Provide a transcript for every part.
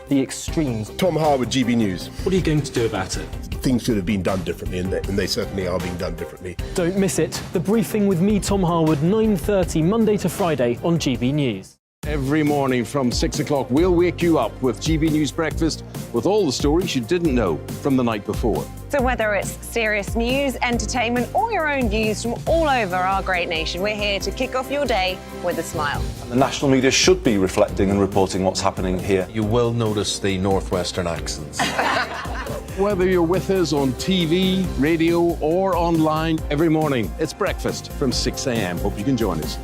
the extremes. Tom Harwood, GB News. What are you going to do about it? Things should have been done differently, and they certainly are being done differently. Don't miss it. The Briefing with me, Tom Harwood, 9:30 Monday to Friday on GB News. Every morning from 6 o'clock, we'll wake you up with GB News Breakfast with all the stories you didn't know from the night before. So whether it's serious news, entertainment, or your own views from all over our great nation, we're here to kick off your day with a smile. The national media should be reflecting and reporting what's happening here. You will notice the northwestern accents. Whether you're with us on TV, radio, or online, every morning it's breakfast from 6 a.m. Hope you can join us.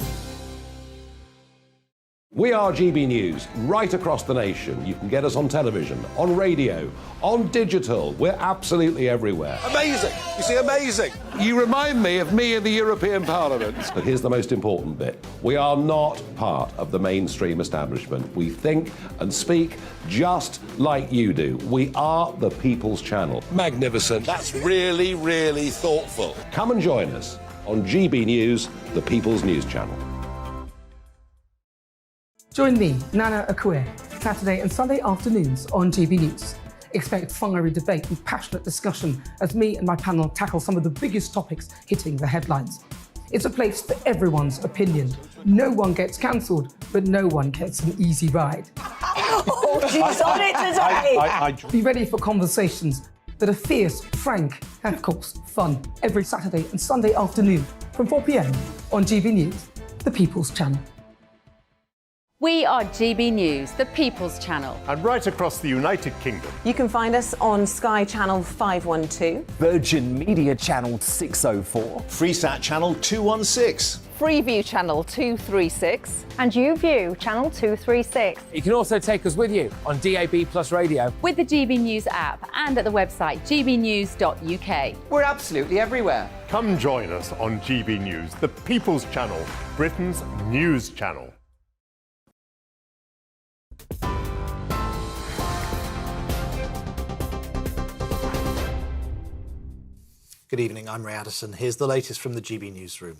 We are GB News, right across the nation. You can get us on television, on radio, on digital. We're absolutely everywhere. Amazing! You see, amazing! You remind me of me in the European Parliament. But here's the most important bit. We are not part of the mainstream establishment. We think and speak just like you do. We are the People's Channel. Magnificent. That's really, really thoughtful. Come and join us on GB News, the People's News Channel. Join me, Nana Akue, Saturday and Sunday afternoons on GB News. Expect fiery debate and passionate discussion as me and my panel tackle some of the biggest topics hitting the headlines. It's a place for everyone's opinion. No one gets cancelled, but no one gets an easy ride. Oh, she's on it today! Be ready for conversations that are fierce, frank, and of course, fun. Every Saturday and Sunday afternoon from 4 p.m. on GB News, the People's Channel. We are GB News, the People's Channel. And right across the United Kingdom. You can find us on Sky Channel 512. Virgin Media Channel 604. Freesat Channel 216. Freeview Channel 236. And YouView Channel 236. You can also take us with you on DAB Plus Radio. With the GB News app and at the website gbnews.uk. We're absolutely everywhere. Come join us on GB News, the People's Channel, Britain's news channel. Good evening, I'm Ray Addison. Here's the latest from the GB Newsroom.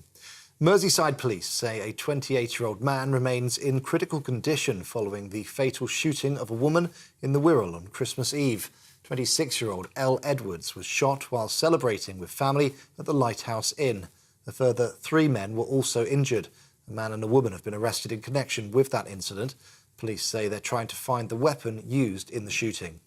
Merseyside police say a 28-year-old man remains in critical condition following the fatal shooting of a woman in the Wirral on Christmas Eve. 26-year-old Elle Edwards was shot while celebrating with family at the Lighthouse Inn. A further 3 men were also injured. A man and a woman have been arrested in connection with that incident. Police say they're trying to find the weapon used in the shooting.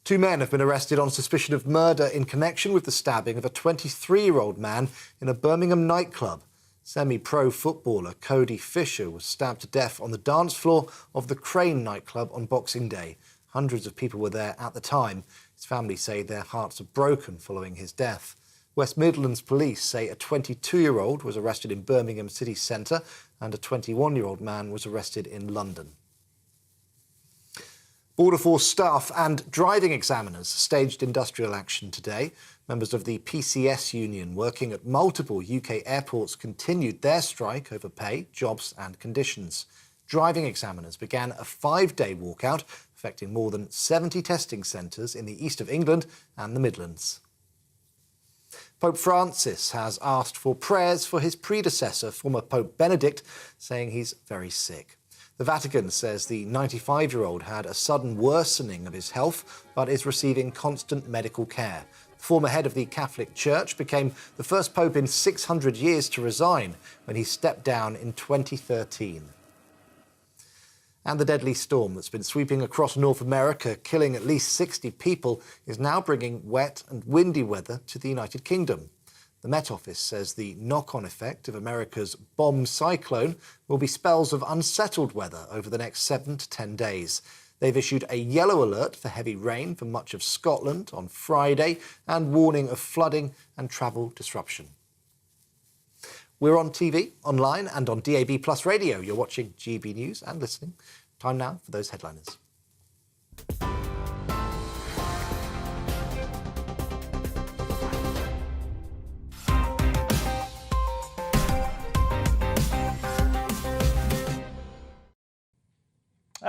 2 men have been arrested on suspicion of murder in connection with the stabbing of a 23-year-old man in a Birmingham nightclub. Semi-pro footballer Cody Fisher was stabbed to death on the dance floor of the Crane nightclub on Boxing Day. Hundreds of people were there at the time. His family say their hearts are broken following his death. West Midlands police say a 22-year-old was arrested in Birmingham city centre and a 21-year-old man was arrested in London. Border Force staff and driving examiners staged industrial action today. Members of the PCS union working at multiple UK airports continued their strike over pay, jobs and conditions. Driving examiners began a 5-day walkout, affecting more than 70 testing centres in the east of England and the Midlands. Pope Francis has asked for prayers for his predecessor, former Pope Benedict, saying he's very sick. The Vatican says the 95-year-old had a sudden worsening of his health, but is receiving constant medical care. The former head of the Catholic Church became the first pope in 600 years to resign when he stepped down in 2013. And the deadly storm that's been sweeping across North America, killing at least 60 people, is now bringing wet and windy weather to the United Kingdom. The Met Office says the knock-on effect of America's bomb cyclone will be spells of unsettled weather over the next 7 to 10 days. They've issued a yellow alert for heavy rain for much of Scotland on Friday and warning of flooding and travel disruption. We're on TV, online and on DAB Plus Radio. You're watching GB News and listening. Time now for those headliners.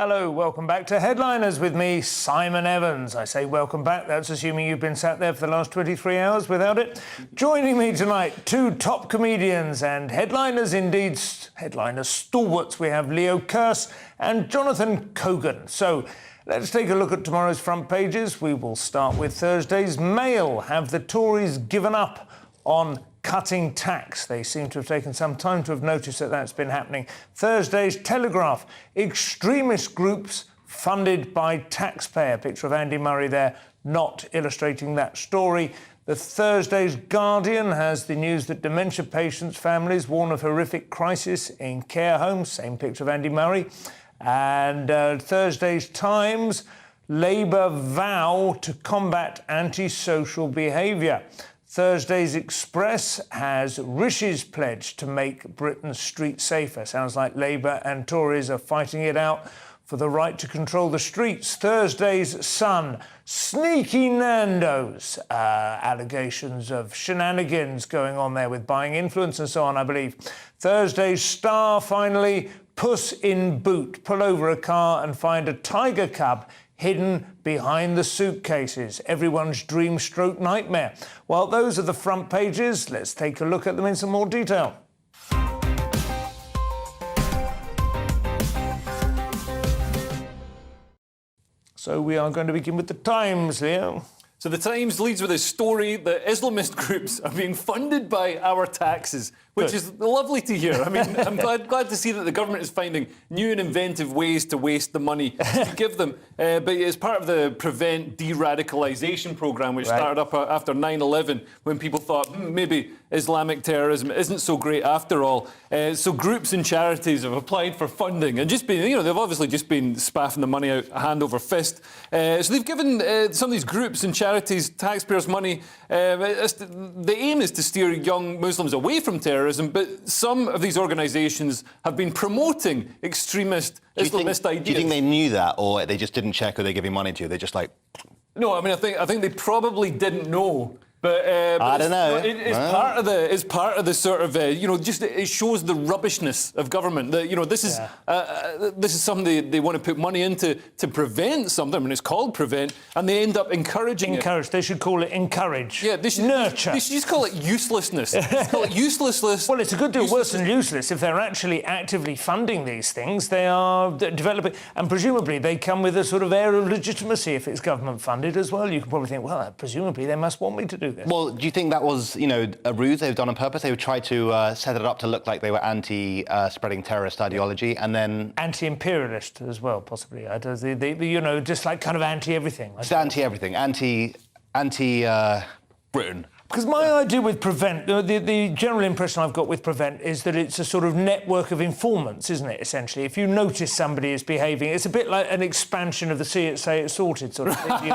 Hello, welcome back to Headliners with me, Simon Evans. I say welcome back, that's assuming you've been sat there for the last 23 hours without it. Joining me tonight, two top comedians and headliners, indeed, headliners stalwarts. We have Leo Kearse and Jonathan Cogan. So let's take a look at tomorrow's front pages. We will start with Thursday's Mail. Have the Tories given up on cutting tax? They seem to have taken some time to have noticed that that's been happening. Thursday's Telegraph, extremist groups funded by taxpayer. Picture of Andy Murray there, not illustrating that story. The Thursday's Guardian has the news that dementia patients' families warn of horrific crisis in care homes. Same picture of Andy Murray. And Thursday's Times, Labour vow to combat antisocial behaviour. Thursday's Express has Rishi's pledge to make Britain's streets safer. Sounds like Labour and Tories are fighting it out for the right to control the streets. Thursday's Sun, sneaky Nando's. Allegations of shenanigans going on there with buying influence and so on, I believe. Thursday's Star, finally, Puss in Boot. Pull over a car and find a tiger cub hidden behind the suitcases. Everyone's dream stroke nightmare. Well, those are the front pages. Let's take a look at them in some more detail. So we are going to begin with the Times, Leo. So the Times leads with a story that Islamist groups are being funded by our taxes, which is lovely to hear. I mean, I'm glad to see that the government is finding new and inventive ways to waste the money you give them. But it's part of the Prevent De-Radicalisation programme, which started up after 9/11, when people thought maybe Islamic terrorism isn't so great after all. So groups and charities have applied for funding and just been, they've obviously just been spaffing the money out hand over fist. So they've given some of these groups and charities taxpayers' money. The aim is to steer young Muslims away from terrorism, but some of these organisations have been promoting extremist Islamist ideas. Do you think they knew that, or they just didn't check who they're giving money to? They're just like... No, I mean, I think they probably didn't know. But I don't know. It's part of the sort of just it shows the rubbishness of government. That this is something they want to put money into to prevent something. I mean, it's called prevent, and they end up encouraging it. They should call it encourage. Yeah, they should nurture. They should just call it uselessness. Call it uselessness. Well, it's a good deal worse than useless. If they're actually actively funding these things, they are developing, and presumably they come with a sort of air of legitimacy if it's government funded as well. You can probably think, well, presumably they must want me to do this. Well, do you think that was, a ruse they've done on purpose? They would try to set it up to look like they were anti-spreading terrorist ideology, and then... Anti-imperialist as well, possibly. Just like kind of anti-everything. Just anti-everything. Anti-Britain. Because my idea with Prevent, the general impression I've got with Prevent is that it's a sort of network of informants, isn't it, essentially? If you notice somebody is behaving, it's a bit like an expansion of the See It, Say It, Sorted sort of thing.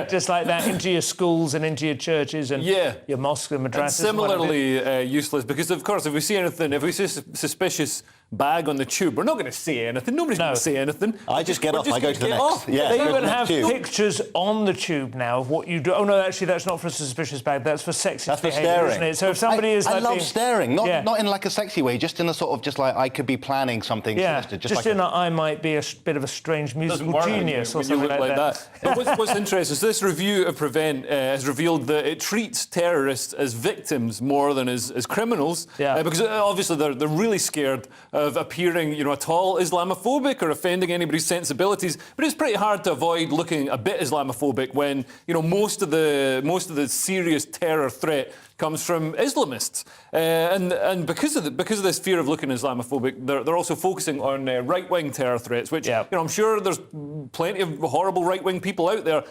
Just like that, into your schools and into your churches and your mosques and madrasas. And similarly useless, because, of course, if we see a suspicious bag on the tube, we're not going to say anything. Nobody's going to say anything. I just get off. I go to the next. Yeah, they even have pictures on the tube now of what you do. Oh, no, actually, that's not for a suspicious bag. That's for sexist behaviour, isn't it? So if somebody is... I love staring. Not in like a sexy way, just in a sort of just like I could be planning something sinister. Just in that I might be a bit of a strange musical genius or something like that. But what's interesting is this review of Prevent has revealed that it treats terrorists as victims more than as criminals. Because obviously they're really scared of appearing, at all Islamophobic or offending anybody's sensibilities. But it's pretty hard to avoid looking a bit Islamophobic when, most of the serious terror threat comes from Islamists, and because of this fear of looking Islamophobic, they're also focusing on right-wing terror threats, which I'm sure there's plenty of horrible right-wing people out there,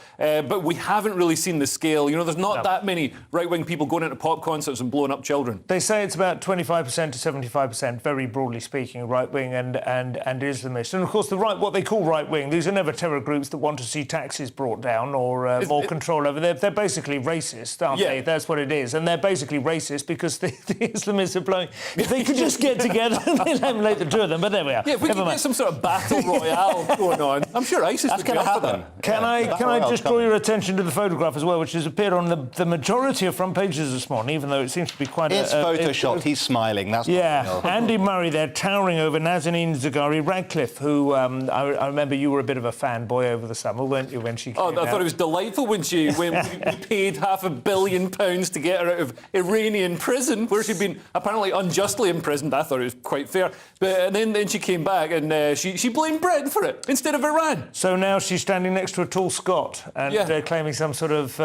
but we haven't really seen the scale. There's not that many right-wing people going into pop concerts and blowing up children. They say it's about 25% to 75%, very broadly speaking, right-wing and Islamist. And of course, what they call right-wing, these are never terror groups that want to see taxes brought down or more control over. They're basically racist, aren't they? that's what it is. And they're basically racist because the Islamists are blowing... If they could just get together and they'll eliminate the two of them, but there we are. Yeah, if we could get some sort of battle royale going on, I'm sure ISIS would going to happen. Can I just draw your attention to the photograph as well, which has appeared on the majority of front pages this morning, even though it seems to be quite It's photoshopped. He's smiling. That's yeah. Andy Murray there, towering over Nazanin Zaghari-Ratcliffe, who I remember you were a bit of a fanboy over the summer, weren't you, when she came I thought it was delightful when we paid £500 million to get her out of Iranian prison, where she'd been apparently unjustly imprisoned. I thought it was quite fair. But and then she came back and she blamed Britain for it instead of Iran. So now she's standing next to a tall Scot and claiming some sort of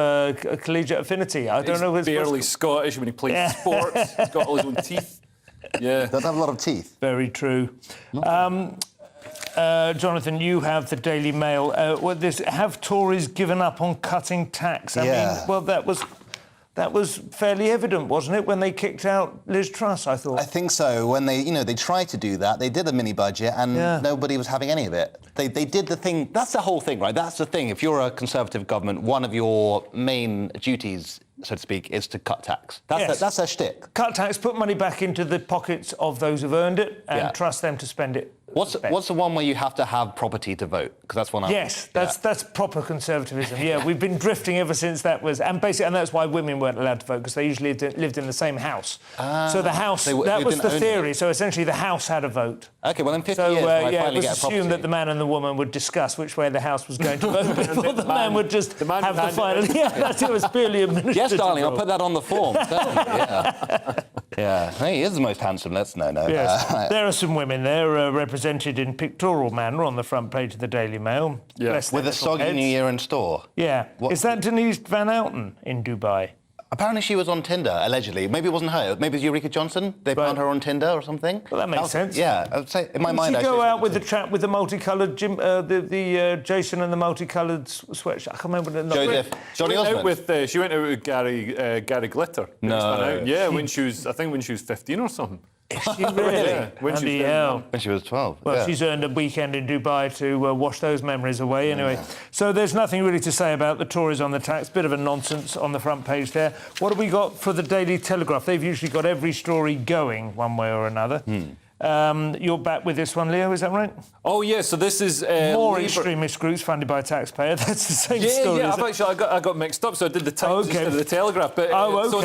collegiate affinity. I don't know. He's barely Scottish when he plays sports. He's got all his own teeth. Yeah. Does have a lot of teeth. Very true. Jonathan, you have the Daily Mail. Have Tories given up on cutting tax? I mean, well, that was fairly evident, wasn't it, when they kicked out Liz Truss, I thought? I think so. When they tried to do that, they did a mini budget and nobody was having any of it. They did the thing. That's the whole thing, right? That's the thing. If you're a Conservative government, one of your main duties, so to speak, is to cut tax. That's their shtick. Cut tax, put money back into the pockets of those who've earned it and trust them to spend it. What's the one where you have to have property to vote? Because that's one. Yes, that's proper conservatism. Yeah, we've been drifting ever since that was, and that's why women weren't allowed to vote, because they usually lived in the same house. So the house, that was the theory. So essentially, the house had a vote. Okay, well in 50 years, it was assumed that the man and the woman would discuss which way the house was going to vote before the man would just have the final. Yeah, it was purely administrative. Yes, darling, I'll put that on the form. Yeah, he is the most handsome. No. Yes. There are some women there represented in pictorial manner on the front page of the Daily Mail. Yeah. With a soggy New Year in store. Yeah. Is that Denise Van Outen in Dubai? Apparently she was on Tinder, allegedly. Maybe it wasn't her. Maybe it was Eureka Johnson. They found her on Tinder or something. Well, that makes sense. Yeah, I would say, in my mind... Did she go out with the chap with the multicoloured, Jason and the multicoloured sweatshirt? I can't remember the name. Johnny Osmond. She went out with Gary Glitter. No. Yeah, when she was 15 or something. Is she really? Yeah, when she was 12. Well, she's earned a weekend in Dubai to wash those memories away anyway. So there's nothing really to say about the Tories on the tax. Bit of a nonsense on the front page there. What have we got for the Daily Telegraph? They've usually got every story going one way or another. You're back with this one, Leo, is that right? Oh, yeah, so this is... More extremist groups funded by a taxpayer. That's the same story, Yeah, I got mixed up, so I did the Times instead of the Telegraph. But, so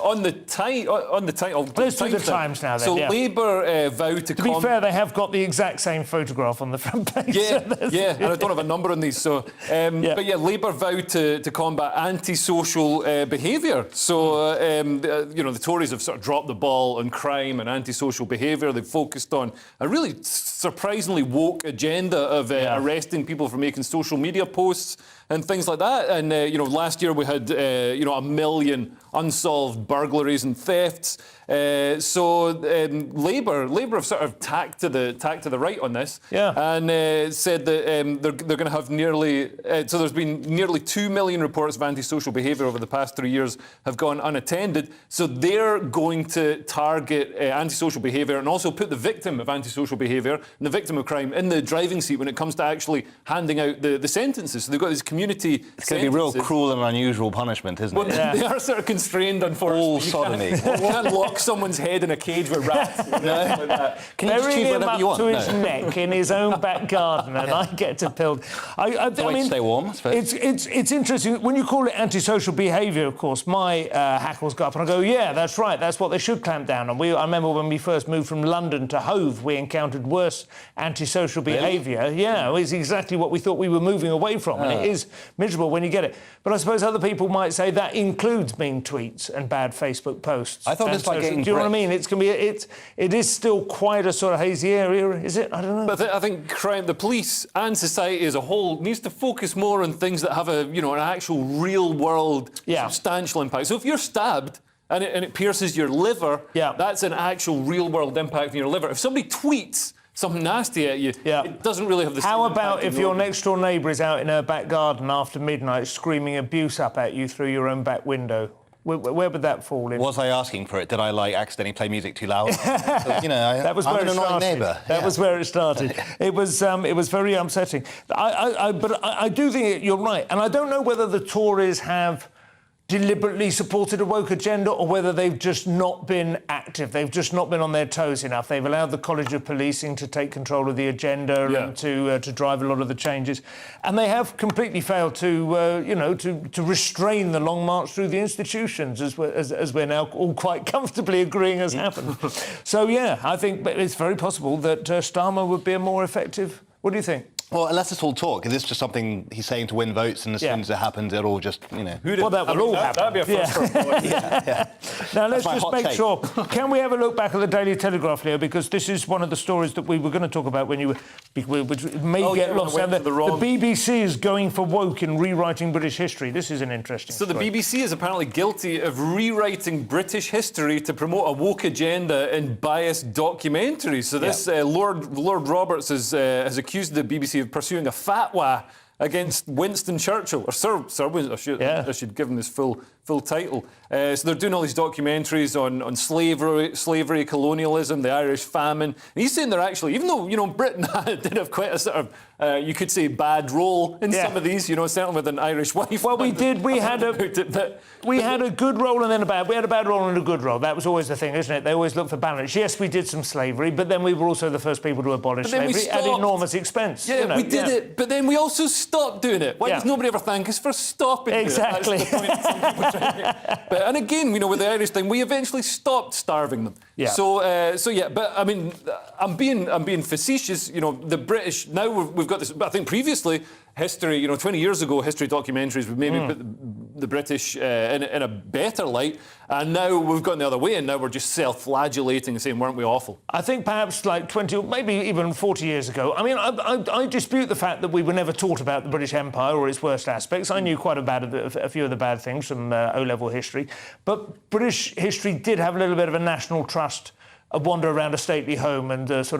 on the title... Let's do the Times now, then. So Labour vow to... To be fair, they have got the exact same photograph on the front page. Yeah, and I don't have a number on these, so... But yeah, Labour vow to combat antisocial behaviour. So, the Tories have sort of dropped the ball on crime and antisocial behaviour. They've focused on a really surprisingly woke agenda of arresting people for making social media posts and things like that. And, last year we had, 1 million unsolved burglaries and thefts. So Labour have sort of tacked to the right on this, and said that they're going to have nearly. So there's been nearly 2 million reports of antisocial behaviour over the past 3 years have gone unattended. So they're going to target antisocial behaviour and also put the victim of antisocial behaviour and the victim of crime in the driving seat when it comes to actually handing out the sentences. So they've got these community. It's going to be real cruel and unusual punishment, isn't it? They are sort of constrained, unfortunately. All sodomy. You can't lock someone's head in a cage with rats. Can you just choose whatever you want? To his neck in his own back garden, and I get to build. I mean, stay warm. I suppose. It's interesting when you call it antisocial behaviour. Of course, my hackles go up, and I go, yeah, that's right. That's what they should clamp down on. I remember when we first moved from London to Hove, we encountered worse antisocial behaviour. Really? Yeah, it's exactly what we thought we were moving away from, and it is miserable when you get it. But I suppose other people might say that includes mean tweets and bad Facebook posts. I thought it's like getting. Do you know what I mean? It's going to be. It is still quite a sort of hazy area, is it? I don't know. But I think crime, the police and society as a whole needs to focus more on things that have an actual real world substantial impact. So if you're stabbed and it pierces your liver, that's an actual real world impact on your liver. If somebody tweets something nasty at you, it doesn't really have the same How impact about if your next door neighbour is out in her back garden after midnight screaming abuse up at you through your own back window? Where would that fall in? Was I asking for it? Did I accidentally play music too loud? That was where it started. That was where it started. It was very upsetting. But I do think you're right, and I don't know whether the Tories have deliberately supported a woke agenda or whether they've just not been active. They've just not been on their toes enough. They've allowed the College of Policing to take control of the agenda and to drive a lot of the changes. And they have completely failed to restrain the long march through the institutions, as we're now all quite comfortably agreeing has happened. So, yeah, I think it's very possible that Starmer would be a more effective... What do you think? Well, unless it's all talk, is this just something he's saying to win votes, and as soon as it happens, it all just, Well, that will all happen. That'd be a first for Now, let's just make sure. Can we have a look back at the Daily Telegraph, Leo? Because this is one of the stories that we were going to talk about when you were... which may get lost. The BBC is going for woke in rewriting British history. This is an interesting So story. the BBC is apparently guilty of rewriting British history to promote a woke agenda in biased documentaries. So this Lord Roberts has accused the BBC of pursuing a fatwa against Winston Churchill, or Sir Winston. I should give him his full title. So they're doing all these documentaries on slavery, colonialism, the Irish famine. And he's saying they're actually, even though Britain did have quite a sort of you could say bad role in some of these, certainly with an Irish wife. Well, we did. We had a good role and then a bad. We had a bad role and a good role. That was always the thing, isn't it? They always look for balance. Yes, we did some slavery, but then we were also the first people to abolish slavery at enormous expense. Yeah, we did it, but then we also stopped doing it. Why does nobody ever thank us for stopping exactly. doing it? That's the point some people try to make. And again, with the Irish thing, we eventually stopped starving them. Yeah. So yeah, but I mean, I'm being facetious. The British now we've got this. I think previously history, 20 years ago, history documentaries would maybe put the British in a better light, and now we've gone the other way, and now we're just self-flagellating and saying, weren't we awful? I think perhaps like 20 or maybe even 40 years ago. I mean, I dispute the fact that we were never taught about the British Empire or its worst aspects. I knew quite a few of the bad things from O-level history, but British history did have a little bit of a national trust. A wander around a stately home and just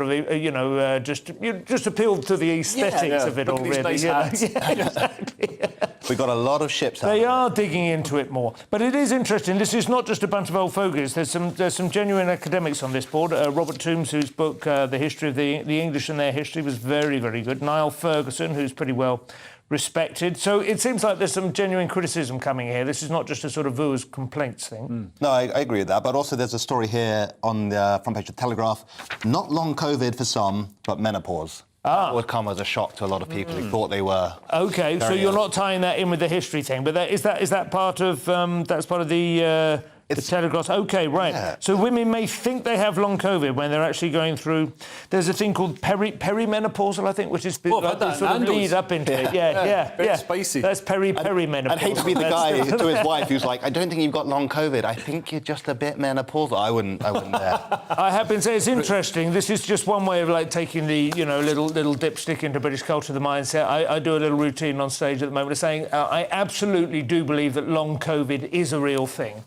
appealed to the aesthetics of it all, really. Nice hats. Exactly. We've got a lot of ships out They are digging into it more. But it is interesting. This is not just a bunch of old fogies. There's some genuine academics on this board. Robert Toombs, whose book, The History of the English and Their History, was very, very good. Niall Ferguson, who's pretty well respected. So it seems like there's some genuine criticism coming here. This is not just a sort of viewers' complaints thing. No, I agree with that. But also there's a story here on the front page of the Telegraph. Not long COVID for some, but menopause. That would come as a shock to a lot of people who thought they were... OK, so you're not tying that in with the history thing, but is that part of... that's part of the Telegraph. OK, right. Yeah. So women may think they have long COVID when they're actually going through... There's a thing called perimenopausal, I think, which is sort of lead up into it. Yeah. Spicy. That's perimenopausal. I'd hate to be the guy to his wife who's like, I don't think you've got long COVID. I think you're just a bit menopausal. I wouldn't dare. I have been saying it's interesting. This is just one way of taking the little dipstick into British culture, the mindset. I do a little routine on stage at the moment of saying I absolutely do believe that long COVID is a real thing.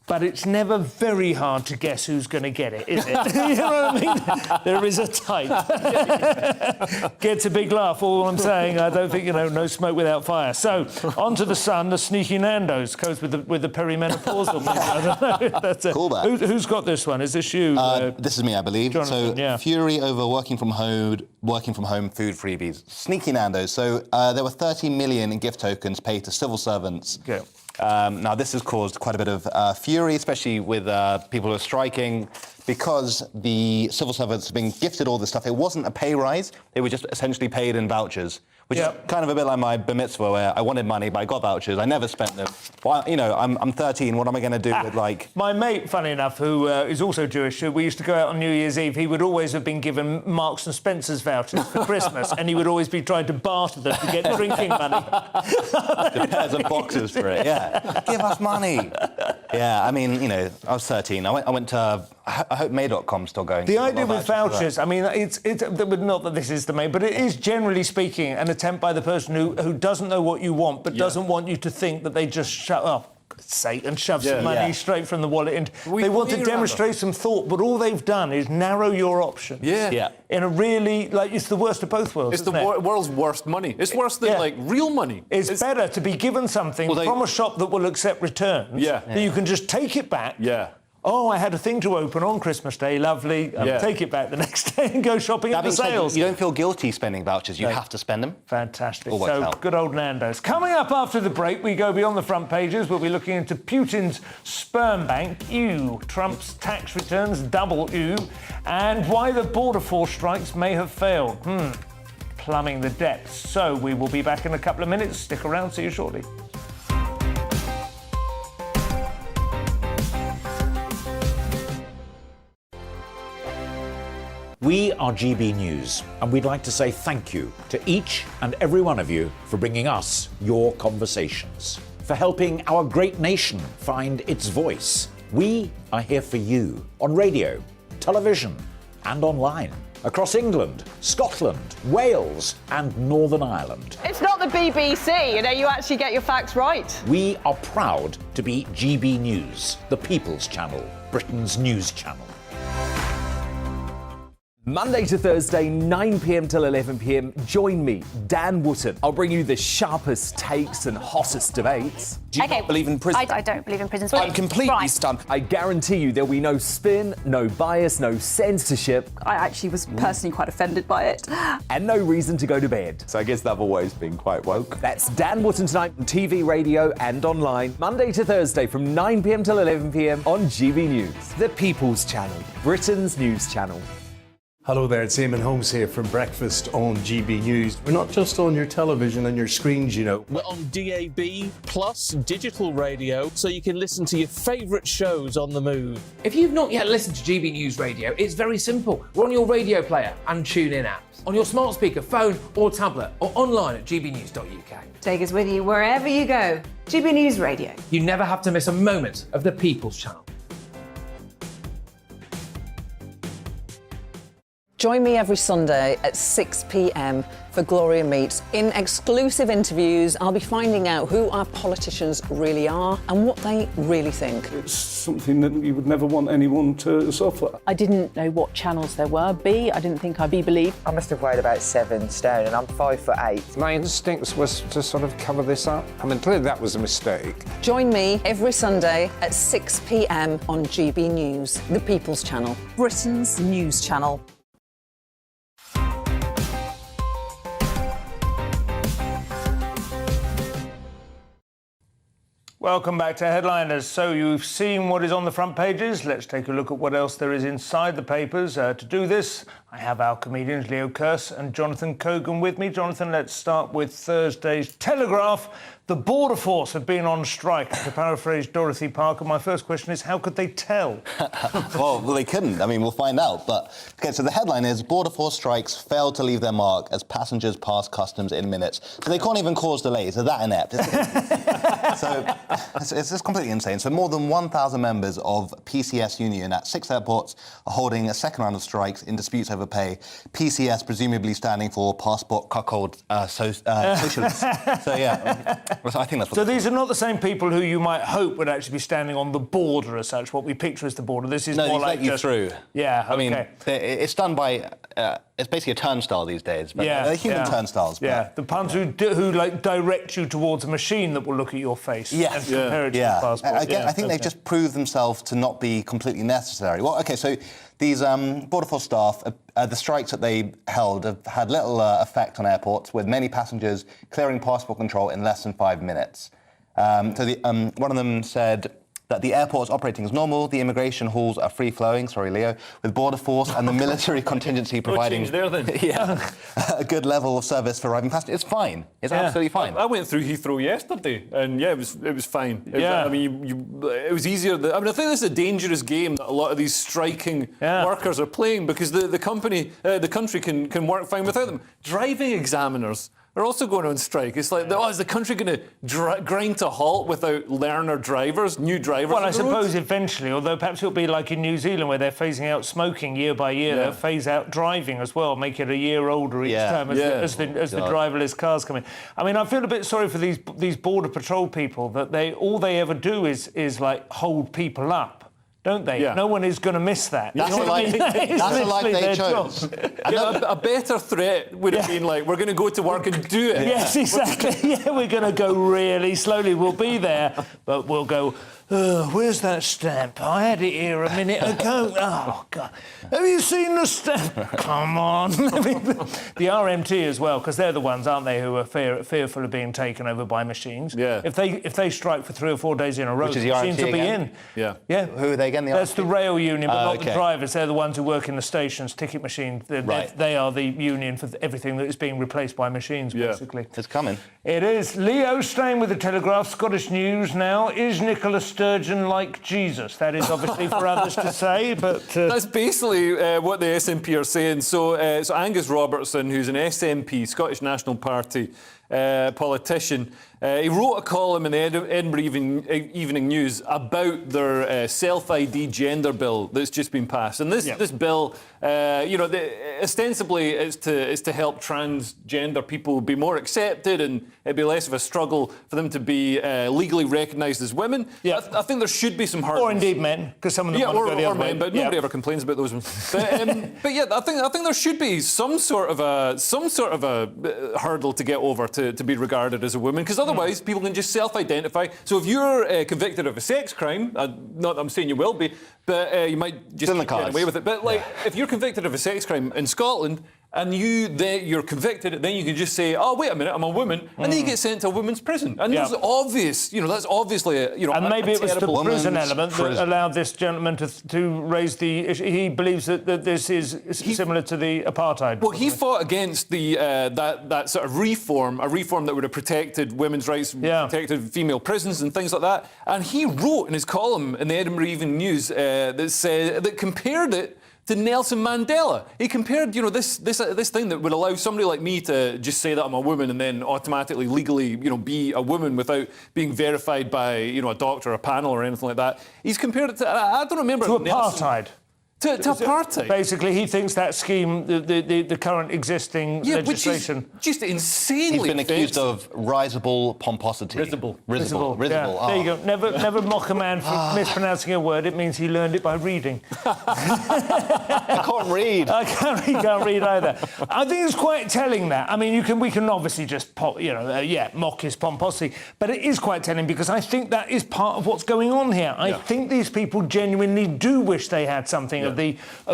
But it's never very hard to guess who's going to get it, is it? You know what I mean? There is a type. Gets a big laugh, all I'm saying. I don't think, no smoke without fire. So, on to the Sun, the sneaky Nando's goes with the perimenopausal. I don't know. That's it. Callback. Who's got this one? Is this you? This is me, I believe. Jonathan, fury over working from home food freebies. Sneaky Nando's. So, there were 30 million in gift tokens paid to civil servants. Okay. Now, this has caused quite a bit of fury, especially with people who are striking, because the civil servants have been gifted all this stuff. It wasn't a pay rise. They were just essentially paid in vouchers, which is kind of a bit like my bar mitzvah, where I wanted money, but I got vouchers. I never spent them. Well, I'm 13. What am I going to do with, My mate, funny enough, who is also Jewish, we used to go out on New Year's Eve. He would always have been given Marks and Spencer's vouchers for Christmas, and he would always be trying to barter them to get drinking money. The pairs of boxes for it, Give us money. Yeah, I mean, I was 13. I went to... I hope May.com's still going. The idea with vouchers, I mean, it's not that this is the main, but it is, generally speaking, an attempt by the person who doesn't know what you want, but doesn't want you to think that they just shut up. Sake, and shove some money straight from the wallet into... They want to demonstrate some thought, but all they've done is narrow your options. Yeah. In a really... it's the worst of both worlds, It's the world's worst money. It's worse than, real money. It's better to be given something from a shop that will accept returns, that you can just take it back... Oh, I had a thing to open on Christmas Day. Lovely. Take it back the next day and go shopping at the sales. You don't feel guilty spending vouchers. You have to spend them. Fantastic. Always So, help. good old Nando's. Coming up after the break, we go beyond the front pages. We'll be looking into Putin's sperm bank, ew, Trump's tax returns, double ew, and why the border force strikes may have failed. Plumbing the depths. So, we will be back in a couple of minutes. Stick around. See you shortly. We are GB News, and we'd like to say thank you to each and every one of you for bringing us your conversations, for helping our great nation find its voice. We are here for you on radio, television, and online, across England, Scotland, Wales, and Northern Ireland. It's not the BBC, you actually get your facts right. We are proud to be GB News, the People's Channel, Britain's news channel. Monday to Thursday, 9 p.m. till 11 p.m. Join me, Dan Wootton. I'll bring you the sharpest takes and hottest debates. Do you not believe in prison? I don't believe in prisons. I'm completely stunned. I guarantee you there'll be no spin, no bias, no censorship. I actually was personally quite offended by it. And no reason to go to bed. So I guess they've always been quite woke. That's Dan Wootton tonight on TV, radio and online. Monday to Thursday from 9 p.m. till 11 p.m. on GB News. The People's Channel, Britain's news channel. Hello there, it's Eamon Holmes here from Breakfast on GB News. We're not just on your television and your screens, you know. We're on DAB plus digital radio, so you can listen to your favourite shows on the move. If you've not yet listened to GB News Radio, it's very simple. We're on your radio player and TuneIn apps, on your smart speaker, phone or tablet, or online at gbnews.uk. Take us with you wherever you go. GB News Radio. You never have to miss a moment of the People's Channel. Join me every Sunday at 6 p.m. for Gloria Meets. In exclusive interviews, I'll be finding out who our politicians really are and what they really think. It's something that you would never want anyone to suffer. I didn't know what channels there were. I didn't think I'd be believed. I must have weighed about 7 stone and I'm 5'8". My instincts was to sort of cover this up. I mean, clearly that was a mistake. Join me every Sunday at 6 p.m. on GB News, the People's Channel, Britain's news channel. Welcome back to Headliners. So you've seen what is on the front pages. Let's take a look at what else there is inside the papers. To do this, I have our comedians Leo Kearse and Jonathan Cogan with me. Jonathan, let's start with Thursday's Telegraph. The Border Force have been on strike. To paraphrase Dorothy Parker, my first question is, how could they tell? well, they couldn't. I mean, we'll find out. But, OK, so the headline is, Border Force strikes failed to leave their mark as passengers pass customs in minutes. So they can't even cause delays. They're that inept. So it's just completely insane. So more than 1,000 members of PCS union at 6 airports are holding a second round of strikes in disputes over pay. PCS presumably standing for Passport Cuckold Socialists. So, yeah. I think that's what so these are not the same people who you might hope would actually be standing on the border as such, what we picture as the border. This is more like you through. Yeah, okay. I mean, it's done by... it's basically a turnstile these days, but they're human turnstiles. But... Yeah, the puns who like direct you towards a machine that will look at your face and compare it to your passport. I think they've just proved themselves to not be completely necessary. Well, OK, so these Border Force staff, the strikes that they held have had little effect on airports, with many passengers clearing passport control in less than 5 minutes. One of them said that the airport is operating as normal, the immigration halls are free-flowing, sorry, Leo, with Border Force and the military contingency providing a good level of service for arriving passengers. It's fine. It's absolutely fine. I went through Heathrow yesterday, and it was fine. I mean, it was easier. I think this is a dangerous game that a lot of these striking workers are playing, because the country can work fine without them. Driving examiners are also going on strike. It's like, is the country going to grind to halt without learner drivers, new drivers? Well, I suppose eventually, although perhaps it'll be like in New Zealand where they're phasing out smoking year by year, they'll phase out driving as well, make it a year older each time as the driverless cars come in. I mean, I feel a bit sorry for these Border Patrol people that all they ever do is like hold people up. Don't they? Yeah. No one is going to miss that. That's a life they chose. A better threat would have been like, we're going to go to work and do it. Yes, exactly. We're going to go really slowly. We'll be there, but we'll go Where's that stamp? I had it here a minute ago. Oh, God. Have you seen the stamp? Come on. The RMT as well, because they're the ones, aren't they, who are fearful of being taken over by machines. Yeah. If they strike for 3 or 4 days in a row, Which is the machines RMT will be again? in. Yeah. Yeah. Who are they again? That's the rail union, but not the okay. drivers. They're the ones who work in the stations, ticket machines. They are the union for everything that is being replaced by machines, basically. It's coming. It is. Leo staying with the Telegraph, Scottish News now. Is Nicola Sturgeon like Jesus? That is obviously for others to say, but... That's basically what the SNP are saying. So Angus Robertson, who's an SNP, Scottish National Party politician, he wrote a column in the Edinburgh Evening News about their self-ID gender bill that's just been passed. And this bill, ostensibly it's to help transgender people be more accepted and it'd be less of a struggle for them to be legally recognised as women. Yeah. I think there should be some hurdles. Or indeed men, because some of them want to go the other way. But nobody ever complains about those ones. But yeah, I think there should be some sort of a hurdle to get over to be regarded as a woman, because otherwise people can just self-identify. So if you're convicted of a sex crime, not that I'm saying you will be, but you might just get away with it. But if you're convicted of a sex crime in Scotland and you're convicted, then you can just say, "Oh, wait a minute, I'm a woman," and then you get sent to a women's prison. And there's obvious, that's obviously and maybe it was the prison element that allowed this gentleman to raise the issue. He believes that this is similar to the apartheid. Well, he fought against the that sort of reform, a reform that would have protected women's rights, protected female prisons and things like that. And he wrote in his column in the Edinburgh Evening News that compared it to Nelson Mandela. He compared, this thing that would allow somebody like me to just say that I'm a woman and then automatically, legally, be a woman without being verified by, a doctor, a panel, or anything like that. He's compared it to, I don't remember. To apartheid. To apartheid. Basically, he thinks that scheme, the current existing legislation... Which is just insanely He's been accused of risible pomposity. Risible. Yeah. There you go. Never mock a man for mispronouncing a word. It means he learned it by reading. I can't read. I can't read either. I think it's quite telling that. I mean, we can obviously just mock his pomposity, but it is quite telling because I think that is part of what's going on here. I think these people genuinely do wish they had something of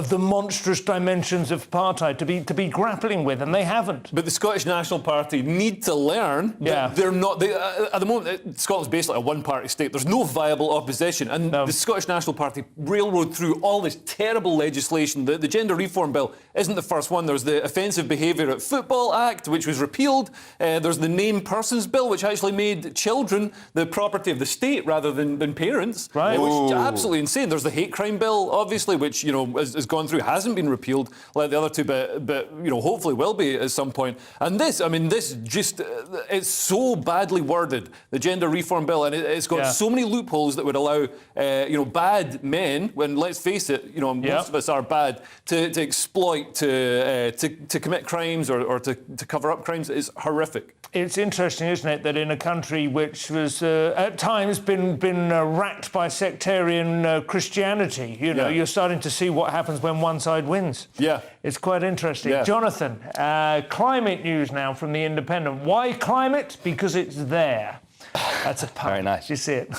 the monstrous dimensions of apartheid to be grappling with, and they haven't. But the Scottish National Party need to learn that they're not. At the moment, Scotland's basically a one-party state. There's no viable opposition, and the Scottish National Party railroad through all this terrible legislation. The Gender Reform Bill isn't the first one. There's the Offensive Behaviour at Football Act, which was repealed. There's the Named Persons Bill, which actually made children the property of the state rather than parents. Right. Which is absolutely insane. There's the Hate Crime Bill, obviously, which has gone through, hasn't been repealed like the other two, but hopefully will be at some point. And this just it's so badly worded, the Gender Reform Bill, and it's got so many loopholes that would allow bad men, when let's face it, most of us are bad, to exploit, to commit crimes or to cover up crimes. Is horrific. It's interesting, isn't it, that in a country which was at times been racked by sectarian Christianity, you're starting to see what happens when one side wins. Yeah. It's quite interesting. Yeah. Jonathan, climate news now from The Independent. Why climate? Because it's there. That's a pun. Very nice. You see it.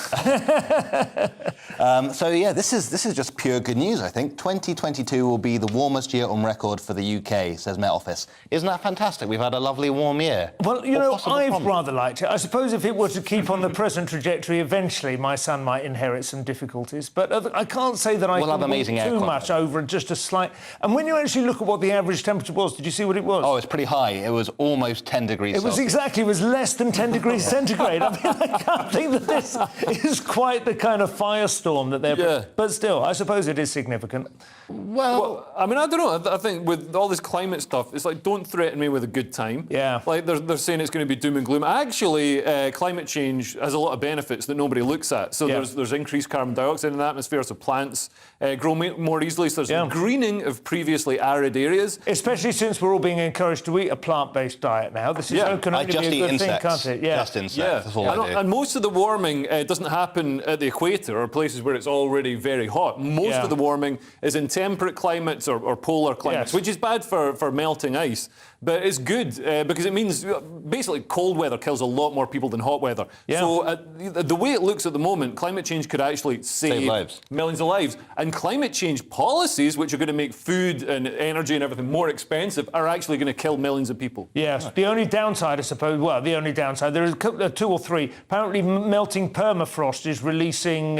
This is just pure good news, I think. 2022 will be the warmest year on record for the UK, says Met Office. Isn't that fantastic? We've had a lovely warm year. Well, I've rather liked it. I suppose if it were to keep on the present trajectory, eventually my son might inherit some difficulties. But I can't say that I can walk too much over just a slight... And when you actually look at what the average temperature was, did you see what it was? Oh, it's pretty high. It was almost 10 degrees Celsius. It was less than 10 degrees centigrade. I can't think that this is quite the kind of firestorm that they're... Yeah. But still, I suppose it is significant. Well, I mean, I don't know. I think with all this climate stuff, it's like, don't threaten me with a good time. Yeah. Like, they're saying it's going to be doom and gloom. Actually, climate change has a lot of benefits that nobody looks at. So there's increased carbon dioxide in the atmosphere, so plants grow more easily. So there's greening of previously arid areas. Especially since we're all being encouraged to eat a plant-based diet now. This is can only be a good thing, can't it? Yeah. Just insects. That's all I do. And most of the warming doesn't happen at the equator or places where it's already very hot. Most of the warming is in temperate climates or polar climates, which is bad for melting ice. But it's good because it means basically cold weather kills a lot more people than hot weather. Yeah. So the way it looks at the moment, climate change could actually save lives. millions of lives. And climate change policies, which are going to make food and energy and everything more expensive, are actually going to kill millions of people. Yes. The only downside, I suppose, well, the only downside, there is two or three. Apparently melting permafrost is releasing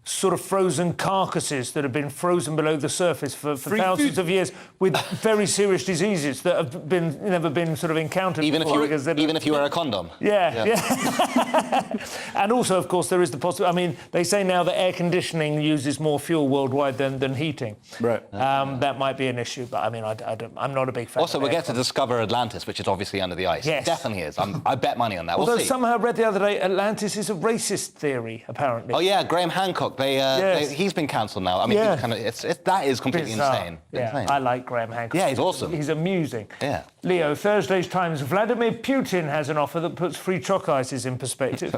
sort of frozen carcasses that have been frozen below the surface for thousands of years with very serious diseases that have never been sort of encountered even before. Even if you wear a condom. Yeah. And also, of course, there is the possibility. I mean, they say now that air conditioning uses more fuel worldwide than heating. Right. That might be an issue, but I mean, I'm not a big fan. Also, we get to discover Atlantis, which is obviously under the ice. Yes. It definitely is. I bet money on that. Although We'll see. somehow I read the other day, Atlantis is a racist theory, apparently. Oh yeah, Graham Hancock. He's been cancelled now. I mean, that is completely insane. Yeah, Insane. I like Graham Hancock. Yeah, he's awesome. He's amusing. Yeah. Leo, Thursday's Times. Vladimir Putin has an offer that puts free chalk ices in perspective.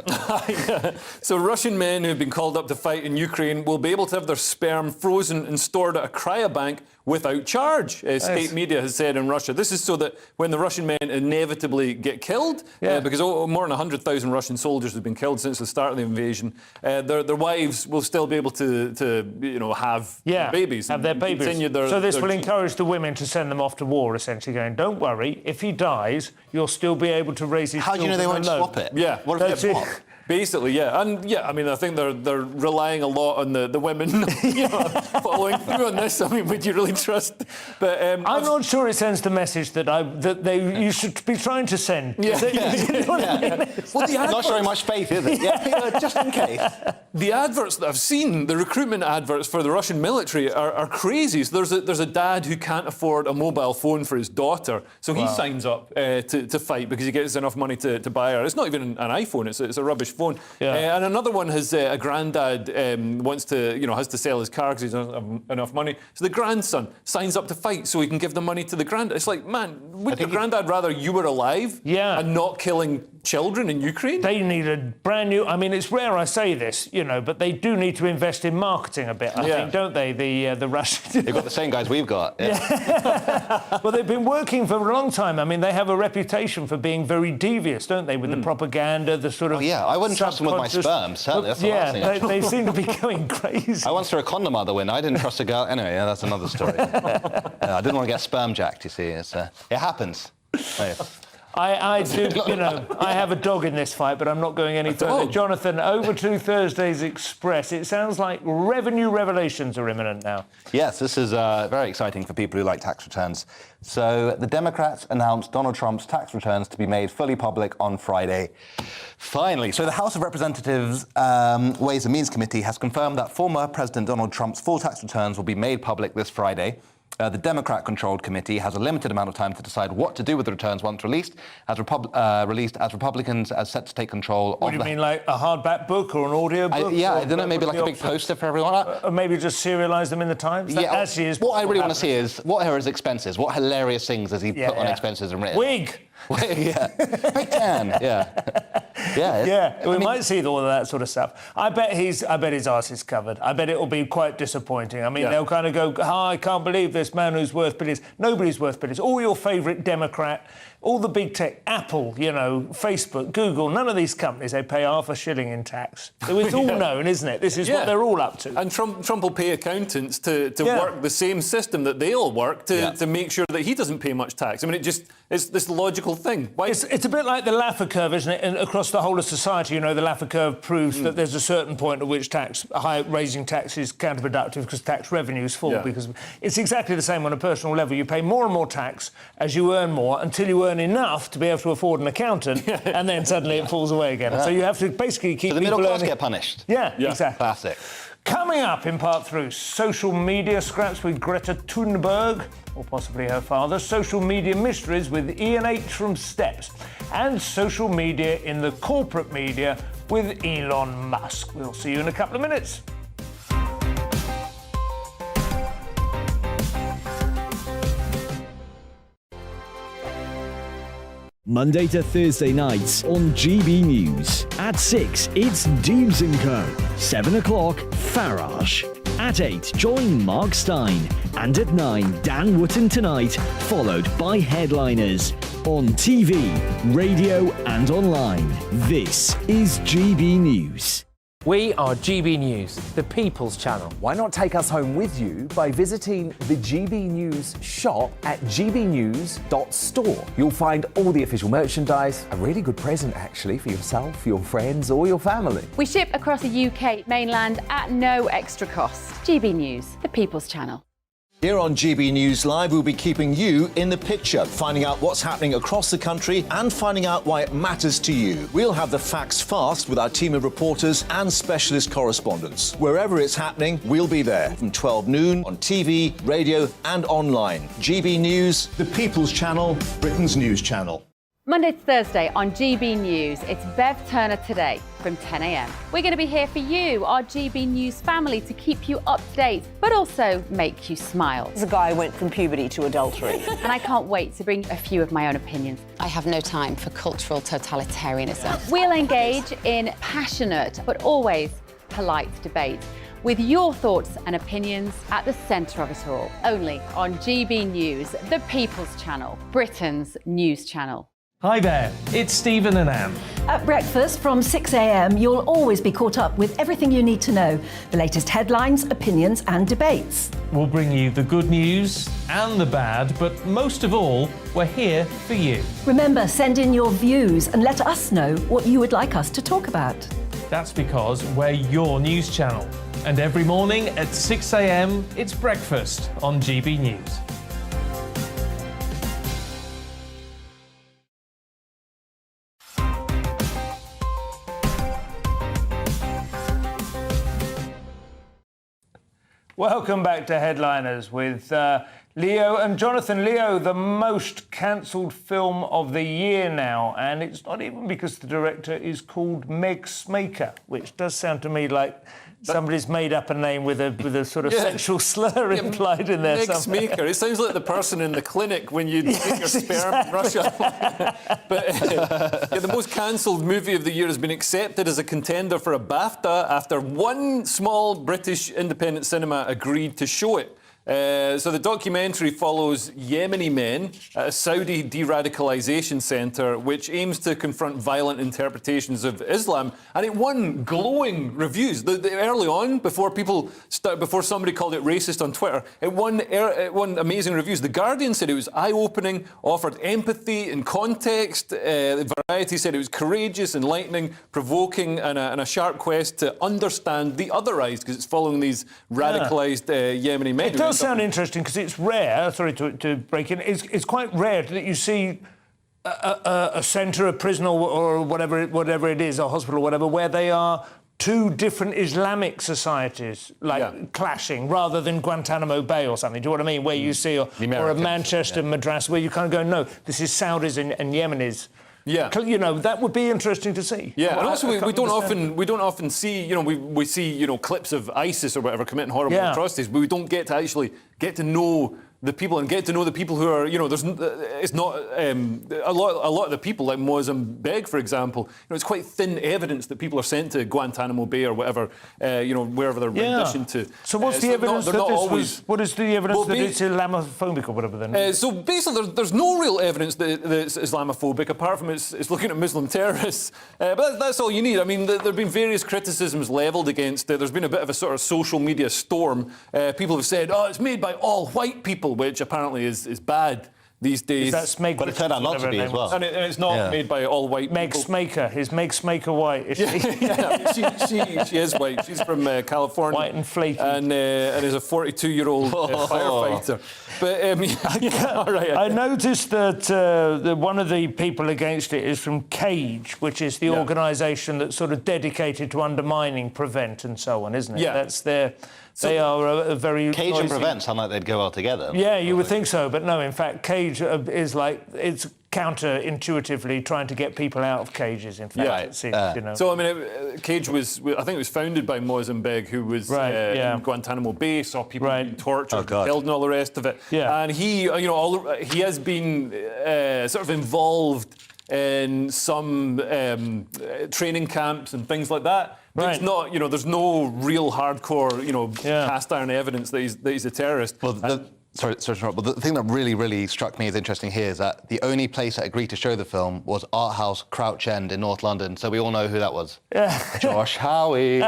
So Russian men who have been called up to fight in Ukraine will be able to have their sperm frozen and stored at a cryobank without charge, state media has said in Russia. This is so that when the Russian men inevitably get killed, because more than 100,000 Russian soldiers have been killed since the start of the invasion, their wives will still be able to have babies. Have their babies. So this will encourage the women to send them off to war, essentially going, don't worry, if he dies, you'll still be able to raise his children. How do you know they won't swap it? Yeah. What if they swap? Basically, yeah. And, I mean, I think they're relying a lot on the women following through on this. I mean, would you really trust? But I'm not sure it sends the message that you should be trying to send. Yeah. Well, not showing much faith, is it? Yeah, just in case. The adverts that I've seen, the recruitment adverts for the Russian military are crazy. So there's a dad who can't afford a mobile phone for his daughter, so he signs up to fight because he gets enough money to buy her. It's not even an iPhone; it's a rubbish phone. And another one has a granddad has to sell his car because he doesn't have enough money. So the grandson signs up to fight so he can give the money to the granddad. It's like, man, would your granddad rather you were alive and not killing children in Ukraine? They need a brand new... I mean, it's rare I say this, but they do need to invest in marketing a bit, I think, don't they, the Russians? They've got the same guys we've got. Well, they've been working for a long time. I mean, they have a reputation for being very devious, don't they, with the propaganda, the sort of... I wouldn't trust them with my sperm, certainly. That's the last thing. They seem to be going crazy. I once threw a condom out the window. I didn't trust a girl. Anyway, that's another story. I didn't want to get sperm jacked, you see. It happens. I do, I have a dog in this fight, but I'm not going any further. Jonathan, over to Thursday's Express. It sounds like revenue revelations are imminent now. Yes, this is very exciting for people who like tax returns. So the Democrats announced Donald Trump's tax returns to be made fully public on Friday. Finally. So the House of Representatives Ways and Means Committee has confirmed that former President Donald Trump's full tax returns will be made public this Friday. The Democrat-controlled committee has a limited amount of time to decide what to do with the returns once released, as Republicans are set to take control of... What do you mean, like a hardback book or an audio book? I don't know, maybe like a big poster for everyone. Or maybe just serialise them in the Times? That actually is what I really want to see is, what are his expenses? What hilarious things has he put on expenses and written? Wig! Big tan, we might see all of that sort of stuff. I bet his arse is covered. I bet it will be quite disappointing. I mean, they'll kind of go, I can't believe this man who's worth billions. Nobody's worth billions. All your favourite Democrat, all the big tech, Apple, Facebook, Google, none of these companies, they pay half a shilling in tax. It's all known, isn't it? This is what they're all up to. And Trump will pay accountants to work the same system that they all work to make sure that he doesn't pay much tax. I mean, it's this logical thing. Why? It's a bit like the Laffer curve, isn't it? And across the whole of society, the Laffer curve proves that there's a certain point at which raising tax is counterproductive because tax revenues fall. Because it's exactly the same on a personal level. You pay more and more tax as you earn more until you earn enough to be able to afford an accountant, and then suddenly it falls away again. So you have to basically keep the middle class earning. get punished. Yeah, exactly. Classic. Coming up in part 3, social media scraps with Greta Thunberg, or possibly her father, social media mysteries with Ian H. from Steps, and social media in the corporate media with Elon Musk. We'll see you in a couple of minutes. Monday to Thursday nights on GB News. At 6, it's Deems & Co. 7 o'clock, Farage. At 8, join Mark Stein. And at 9, Dan Wootton Tonight, followed by Headliners. On TV, radio and online. This is GB News. We are GB News, the People's Channel. Why not take us home with you by visiting the GB News shop at gbnews.store. You'll find all the official merchandise, a really good present actually for yourself, your friends or your family. We ship across the UK mainland at no extra cost. GB News, the People's Channel. Here on GB News Live, we'll be keeping you in the picture, finding out what's happening across the country and finding out why it matters to you. We'll have the facts fast with our team of reporters and specialist correspondents. Wherever it's happening, we'll be there from 12 noon on TV, radio and online. GB News, the People's Channel, Britain's news channel. Monday to Thursday on GB News, it's Bev Turner Today from 10 a.m. We're going to be here for you, our GB News family, to keep you up to date, but also make you smile. There's a guy who went from puberty to adultery. And I can't wait to bring a few of my own opinions. I have no time for cultural totalitarianism. We'll engage in passionate, but always polite debate, with your thoughts and opinions at the centre of it all. Only on GB News, the People's Channel, Britain's news channel. Hi there, it's Stephen and Anne. At breakfast from 6 a.m, you'll always be caught up with everything you need to know, the latest headlines, opinions and debates. We'll bring you the good news and the bad, but most of all, we're here for you. Remember, send in your views and let us know what you would like us to talk about. That's because we're your news channel. And every morning at 6 a.m, it's breakfast on GB News. Welcome back to Headliners with Leo and Jonathan. Leo, the most cancelled film of the year now, and it's not even because the director is called Meg Smaker, which does sound to me like somebody's made up a name with a sort of sexual slur implied in there. Meg Smaker. It sounds like the person in the clinic when you take your sperm in Russia. But the most cancelled movie of the year has been accepted as a contender for a BAFTA after one small British independent cinema agreed to show it. So the documentary follows Yemeni men at a Saudi de-radicalisation centre which aims to confront violent interpretations of Islam, and it won glowing reviews. Early on, before somebody called it racist on Twitter, it won amazing reviews. The Guardian said it was eye-opening, offered empathy and context. Variety said it was courageous, enlightening, provoking, and a sharp quest to understand the otherised, because it's following these radicalised Yemeni men. It does sound interesting because it's rare. Sorry to break in. It's quite rare that you see a centre, a prison, or whatever it is, a hospital, or whatever, where they are two different Islamic societies clashing, rather than Guantanamo Bay or something. Do you know what I mean? Where you see, or a Manchester madrasa, where you kind of go, no, this is Saudis and Yemenis. Yeah, you know, that would be interesting to see. Yeah, and also we don't often see, you know, we see, you know, clips of ISIS or whatever committing horrible atrocities, but we don't get to actually get to know the people and get to know the people who are, you know, it's not a lot of the people, like Mozambique, for example, you know, it's quite thin evidence that people are sent to Guantanamo Bay or whatever, you know, wherever they're renditioned to. So what's the evidence what is the evidence that it's Islamophobic or whatever then? So basically, there's no real evidence that it's Islamophobic, apart from it's looking at Muslim terrorists. But that's all you need. I mean, there have been various criticisms levelled against it. There's been a bit of a sort of social media storm. People have said, oh, it's made by all white people, which apparently is bad these days. That's Meg, but it turned out not to be as well. And it's not made by all white Meg people. Smaker. Is Meg Smaker white? Is she is white. She's from California. White and flaky. And is a 42-year-old firefighter. But I noticed that one of the people against it is from Cage, which is the organisation that's sort of dedicated to undermining Prevent and so on, isn't it? Yeah. That's their... They are a very... Cage and Prevent sound like they'd go well together. Yeah, you would think so, but no, in fact, Cage is like... It's counter-intuitively trying to get people out of cages, in fact, it seems, you know. So, I mean, Cage was... I think it was founded by Mozambique, who was in Guantanamo Bay, saw people being tortured, killed and all the rest of it. Yeah. And he, you know, he has been sort of involved in some training camps and things like that. But it's not, there's no real hardcore, cast iron evidence that he's a terrorist. Well, Sorry to interrupt, but the thing that really struck me as interesting here is that the only place that agreed to show the film was Art House Crouch End in North London, so we all know who that was. Josh Howie.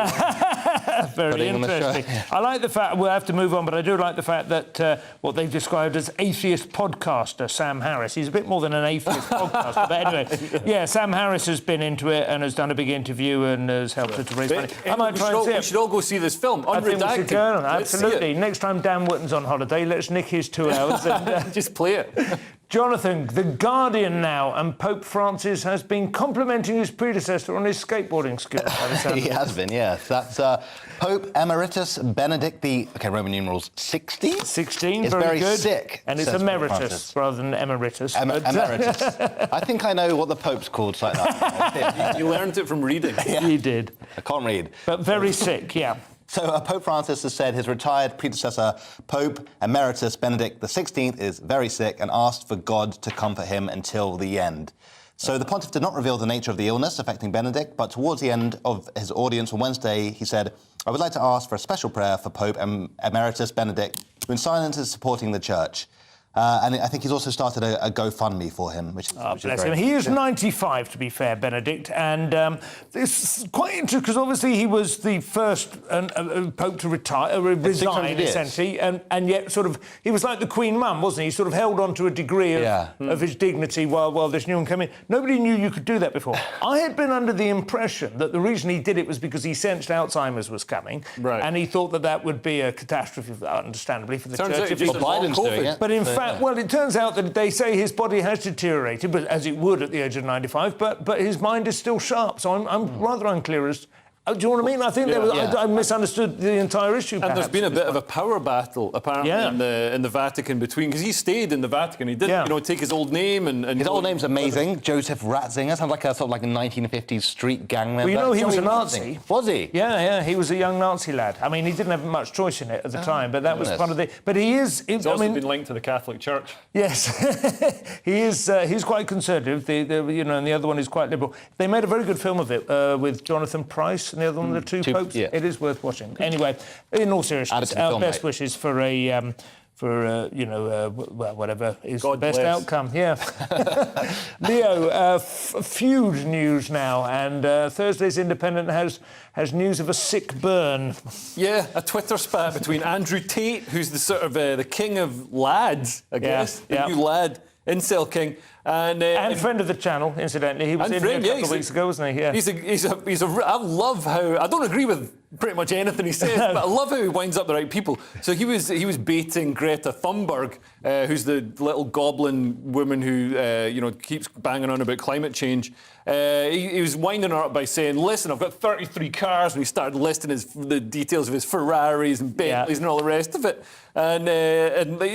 Very interesting. I like the fact, we'll have to move on, but I do like the fact that what they've described as atheist podcaster, Sam Harris. He's a bit more than an atheist podcaster, but anyway, Sam Harris has been into it and has done a big interview and has helped her to raise money. I might try and see it. We should all go see this film, unredacted. I think we should go on, absolutely. Next time Dan Wootton's on holiday, let's nick his 2 hours and just play it. Jonathan, The Guardian now, and Pope Francis has been complimenting his predecessor on his skateboarding skills. He has been, yes. That's Pope Emeritus Benedict the Roman numerals 16. 16, it's very good. Sick. And it's emeritus rather than emeritus. Emeritus. I think I know what the Pope's called. Like that. You learned it from reading. Yeah. You did. I can't read. But very sick, yeah. So Pope Francis has said his retired predecessor, Pope Emeritus Benedict XVI, is very sick and asked for God to comfort him until the end. So the pontiff did not reveal the nature of the illness affecting Benedict, but towards the end of his audience on Wednesday, he said, "I would like to ask for a special prayer for Pope Emeritus Benedict, who in silence is supporting the Church." And I think he's also started a GoFundMe for him, which is bless great. him. He is 95, to be fair, Benedict, and it's quite interesting because obviously he was the first Pope to resign, essentially, and yet sort of he was like the Queen Mum, wasn't he? He sort of held on to a degree of his dignity while this new one came in. Nobody knew you could do that before. I had been under the impression that the reason he did it was because he sensed Alzheimer's was coming, and he thought that would be a catastrophe, understandably, for the Church. Biden's doing it. But in fact, well, it turns out that they say his body has deteriorated, but as it would at the age of 95, but his mind is still sharp. So I'm rather unclear as... do you know what I mean? I think I misunderstood the entire issue, And there's been a bit of a power battle, apparently, in the Vatican between... Because he stayed in the Vatican. He did, take his old name and... His old name's amazing, Joseph Ratzinger. Sounds like a sort of like a 1950s street gang member. Well, he was a Nazi. Was he? Yeah, he was a young Nazi lad. I mean, he didn't have much choice in it at the time, but that was part of the... But he is... He's also been linked to the Catholic Church. Yes. He is. He's quite conservative, and the other one is quite liberal. They made a very good film of it with Jonathan Pryce and the other one, the two popes. Yeah. It is worth watching. Anyway, in all seriousness, our best wishes for whatever is God the best bless. outcome. Yeah. Leo, feud news now, and Thursday's Independent has news of a sick burn. Yeah, a Twitter spat between Andrew Tate, who's the sort of the king of lads, I guess, the new lad, incel king. And friend of the channel, incidentally. He was in here a couple of weeks ago, wasn't he? Yeah. I love how... I don't agree with pretty much anything he says, but I love how he winds up the right people. So he was baiting Greta Thunberg, who's the little goblin woman who, keeps banging on about climate change. He was winding her up by saying, "Listen, I've got 33 cars," and he started listing the details of his Ferraris and Bentleys and all the rest of it. And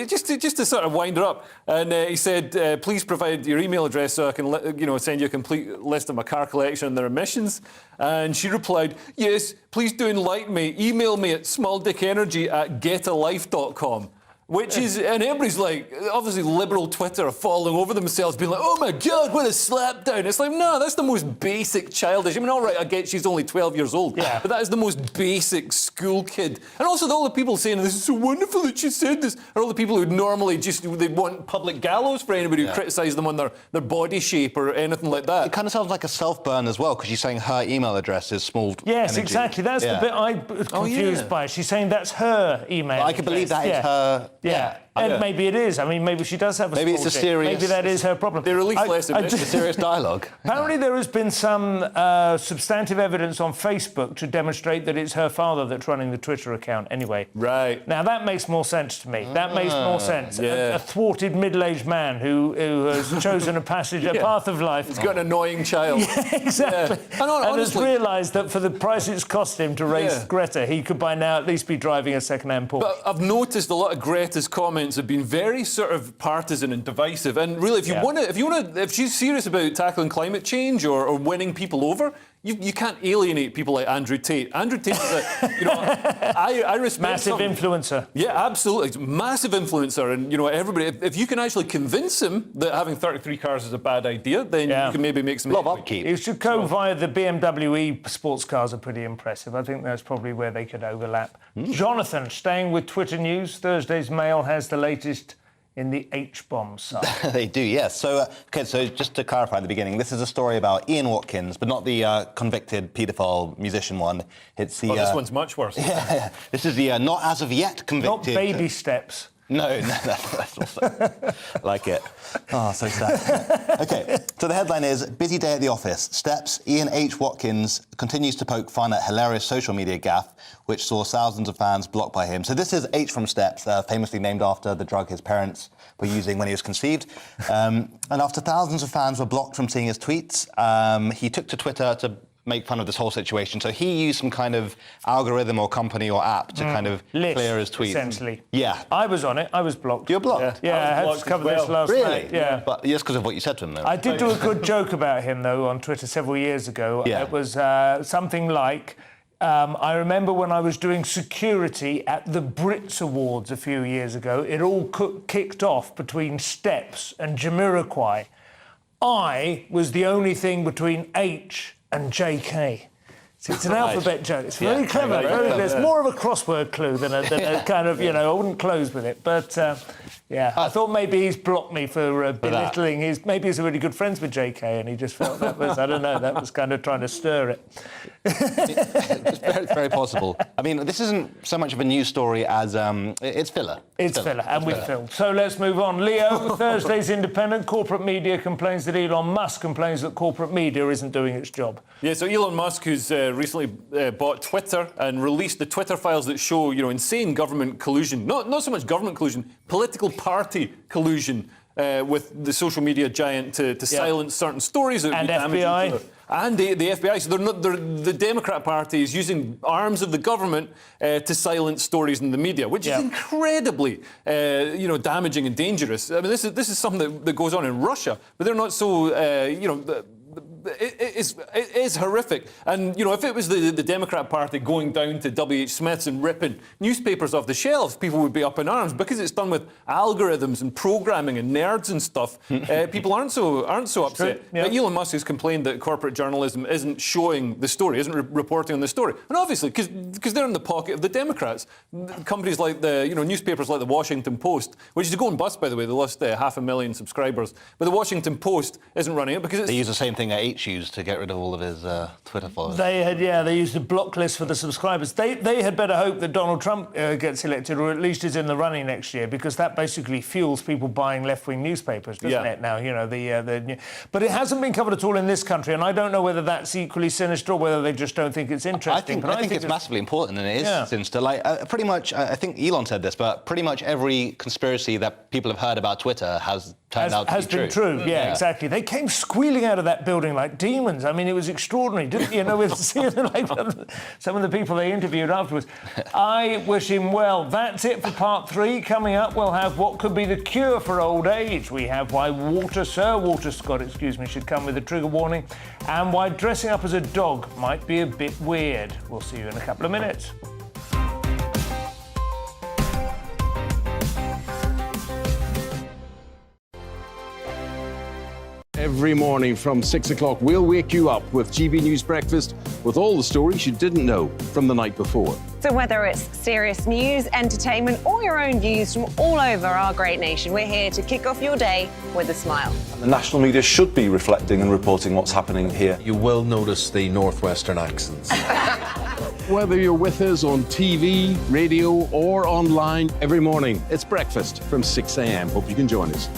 just to sort of wind her up. And he said, "Please provide your email address so I can send you a complete list of my car collection and their emissions." And she replied, "Yes, please do enlighten me. Email me at smalldickenergy@getalife.com." Which is, and everybody's like, obviously liberal Twitter are falling over themselves, being like, "Oh my God, what a slapdown." It's like, no, that's the most basic childish. I mean, all right, I get she's only 12 years old, but that is the most basic school kid. And also all the people saying, "This is so wonderful that she said this," are all the people who normally they want public gallows for anybody who criticise them on their body shape or anything like that. It kind of sounds like a self-burn as well, because she's saying her email address is small. Yes, exactly. That's the bit I'm confused by. She's saying that's her email I can believe that is her... Yeah. And maybe it is. I mean, maybe she does have a maybe small it's a dick. serious... Maybe that is her problem. They release less of it. It's a serious dialogue. Apparently there has been some substantive evidence on Facebook to demonstrate that it's her father that's running the Twitter account anyway. Right. Now, that makes more sense to me. That makes more sense. A thwarted middle-aged man who has chosen a path of life. He's got an annoying child. Yeah, exactly. Yeah. And has realised that for the price it's cost him to raise Greta, he could by now at least be driving a second-hand Porsche. But I've noticed a lot of Greta's comments comments have been very sort of partisan and divisive. And really, if she's serious about tackling climate change or winning people over, you can't alienate people like Andrew Tate. Andrew Tate is I respect massive influencer. Yeah, absolutely, massive influencer, and everybody. If you can actually convince him that having 33 cars is a bad idea, then you can maybe make some love upkeep. You should go via the BMW E sports cars are pretty impressive. I think that's probably where they could overlap. Jonathan, staying with Twitter news, Thursday's Mail has the latest in the H-bomb side. They do, yes. So just to clarify at the beginning, this is a story about Ian Watkins, but not the convicted paedophile musician one. It's the... this one's much worse. Yeah, this is the not as of yet convicted... Not baby steps. No, that's also... like it. Oh, so sad. OK, so the headline is, busy day at the office. Steps, Ian H. Watkins continues to poke fun at hilarious social media gaffe, which saw thousands of fans blocked by him. So this is H from Steps, famously named after the drug his parents were using when he was conceived. And after thousands of fans were blocked from seeing his tweets, he took to Twitter to make fun of this whole situation. So he used some kind of algorithm or company or app to kind of clear his tweets. Essentially. Yeah. I was on it. I was blocked. You're blocked? Yeah, I had to cover this last night. Yeah. But just because of what you said to him, though. I did do a good joke about him, though, on Twitter several years ago. Yeah. It was something like... I remember when I was doing security at the Brits Awards a few years ago, it all kicked off between Steps and Jamiroquai. I was the only thing between H and JK. So it's an alphabet joke. It's very clever. It's more of a crossword clue than a kind of, I wouldn't close with it. But, I thought maybe he's blocked me for belittling maybe he's already good friends with JK and he just felt that was, I don't know, that was kind of trying to stir it. It's very, very possible. I mean, this isn't so much of a news story as it's filler. It's filler, and we've filmed. So let's move on. Leo, Thursday's Independent. Corporate media complains that Elon Musk complains that corporate media isn't doing its job. Yeah, so Elon Musk, who's recently bought Twitter and released the Twitter files that show, insane government collusion. Not so much government collusion, political party collusion with the social media giant to silence certain stories that would be damaging FBI. to them. And the FBI. So the Democrat Party is using arms of the government to silence stories in the media, which is incredibly, damaging and dangerous. I mean, this is something that goes on in Russia, but they're not so, It is horrific. And, if it was the Democrat Party going down to W.H. Smith's and ripping newspapers off the shelves, people would be up in arms. Because it's done with algorithms and programming and nerds and stuff, people aren't so upset. But Elon Musk has complained that corporate journalism isn't showing the story, isn't reporting on the story. And obviously, because they're in the pocket of the Democrats. Companies like newspapers like the Washington Post, which is going bust, by the way, they lost 500,000 subscribers. But the Washington Post isn't running it because they use the same thing at H used to get rid of all of his Twitter followers. They used a block list for the subscribers. They had better hope that Donald Trump gets elected, or at least is in the running next year, because that basically fuels people buying left-wing newspapers, doesn't it? Now, but it hasn't been covered at all in this country, and I don't know whether that's equally sinister or whether they just don't think it's interesting. I think it's massively important, and it is sinister. Pretty much, I think Elon said this, but pretty much every conspiracy that people have heard about Twitter has turned out to be true. Has been true, yeah, exactly. They came squealing out of that building like demons. I mean, it was extraordinary, didn't you? With seeing some of the people they interviewed afterwards. I wish him well. That's it for part 3. Coming up, we'll have what could be the cure for old age. We have why Sir Walter Scott, should come with a trigger warning, and why dressing up as a dog might be a bit weird. We'll see you in a couple of minutes. Every morning from 6 o'clock, we'll wake you up with GB News Breakfast with all the stories you didn't know from the night before. So whether it's serious news, entertainment, or your own views from all over our great nation, we're here to kick off your day with a smile. The national media should be reflecting and reporting what's happening here. You will notice the northwestern accents. Whether you're with us on TV, radio, or online, every morning, it's breakfast from 6 a.m. Hope you can join us.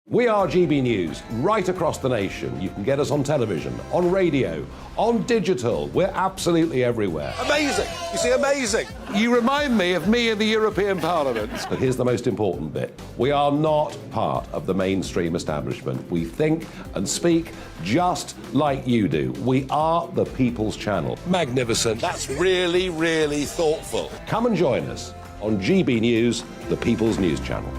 We are GB News, right across the nation. You can get us on television, on radio, on digital. We're absolutely everywhere. Amazing! You see, amazing! You remind me of me in the European Parliament. But here's the most important bit. We are not part of the mainstream establishment. We think and speak just like you do. We are the People's Channel. Magnificent. That's really, really thoughtful. Come and join us. on GB News, the People's News Channel.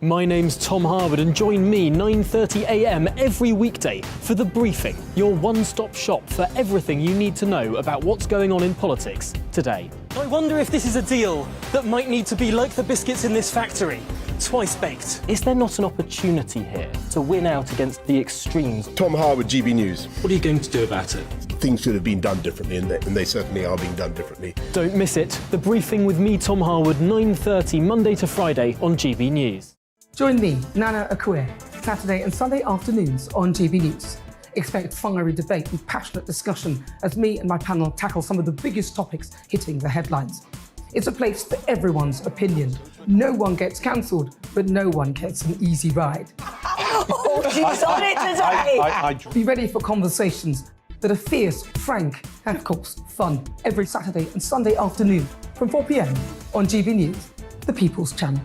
My name's Tom Harwood, and join me 9:30 a.m. every weekday for The Briefing, your one-stop shop for everything you need to know about what's going on in politics today. I wonder if this is a deal that might need to be like the biscuits in this factory, twice baked. Is there not an opportunity here to win out against the extremes? Tom Harwood, GB News. What are you going to do about it? Things should have been done differently, and they certainly are being done differently. Don't miss it. The Briefing with me, Tom Harwood, 9:30 Monday to Friday on GB News. Join me, Nana Akue, Saturday and Sunday afternoons on GB News. Expect fiery debate and passionate discussion as me and my panel tackle some of the biggest topics hitting the headlines. It's a place for everyone's opinion. No one gets cancelled, but no one gets an easy ride. Oh, she's on it today! Be ready for conversations that are fierce, frank, and of course, fun. Every Saturday and Sunday afternoon from 4 p.m. on GB News, the People's Channel.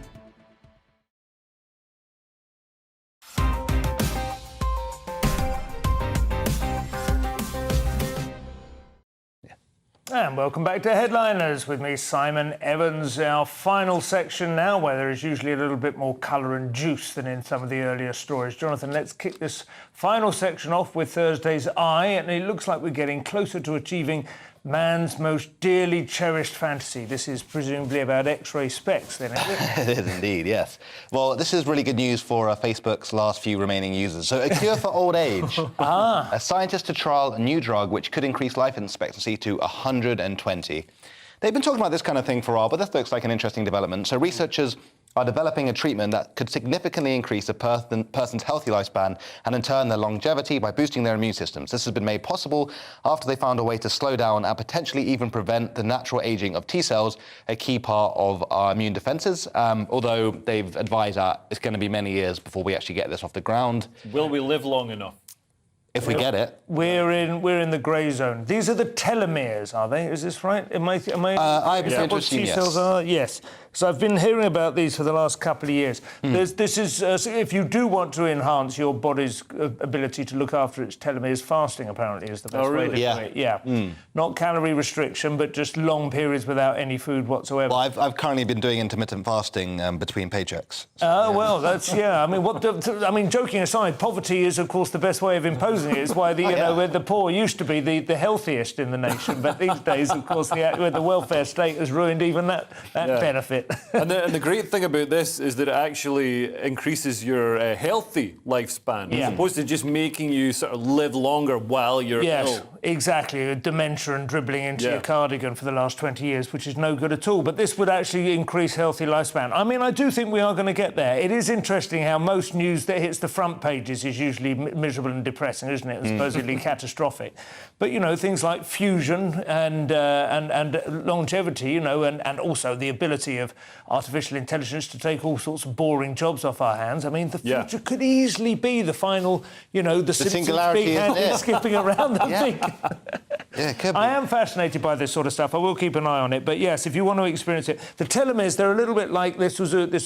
And welcome back to Headliners with me, Simon Evans. Our final section now, where there is usually a little bit more colour and juice than in some of the earlier stories. Jonathan, let's kick this final section off with Thursday's Eye, and it looks like we're getting closer to achieving man's most dearly cherished fantasy. This is presumably about X-ray specs, then, is it? It is indeed, yes. Well, this is really good news for Facebook's last few remaining users. So, a cure for old age. A scientist to trial a new drug which could increase life expectancy to 120. They've been talking about this kind of thing for a while, but this looks like an interesting development. So, researchers are developing a treatment that could significantly increase a person's healthy lifespan and, in turn, their longevity by boosting their immune systems. This has been made possible after they found a way to slow down and potentially even prevent the natural aging of T cells, a key part of our immune defences, although they've advised that it's going to be many years before we actually get this off the ground. Will we live long enough? If we get it. We're in the grey zone. These are the telomeres, are they? Is this right? Am I I is that what T cells are? Yes. So I've been hearing about these for the last couple of years. This is if you do want to enhance your body's ability to look after its telomeres, fasting apparently is the best way to do it. Yeah. Not calorie restriction, but just long periods without any food whatsoever. Well, I've currently been doing intermittent fasting between paychecks. Well, that's I mean, joking aside, poverty is of course the best way of imposing it. It's why the poor used to be the healthiest in the nation, but these days, of course, the welfare state has ruined even that benefit. and the great thing about this is that it actually increases your healthy lifespan, as opposed to just making you sort of live longer while you're ill. Exactly. Dementia and dribbling into your cardigan for the last 20 years, which is no good at all. But this would actually increase healthy lifespan. I mean, I do think we are going to get there. It is interesting how most news that hits the front pages is usually miserable and depressing, isn't it? And supposedly catastrophic. But, things like fusion and longevity, and also the ability of artificial intelligence to take all sorts of boring jobs off our hands. I mean, the future could easily be the final, the singularity, big-handed skipping around the thing. Yeah, it could be. I am fascinated by this sort of stuff. I will keep an eye on it. But yes, if you want to experience it, the telomeres, they're a little bit like this.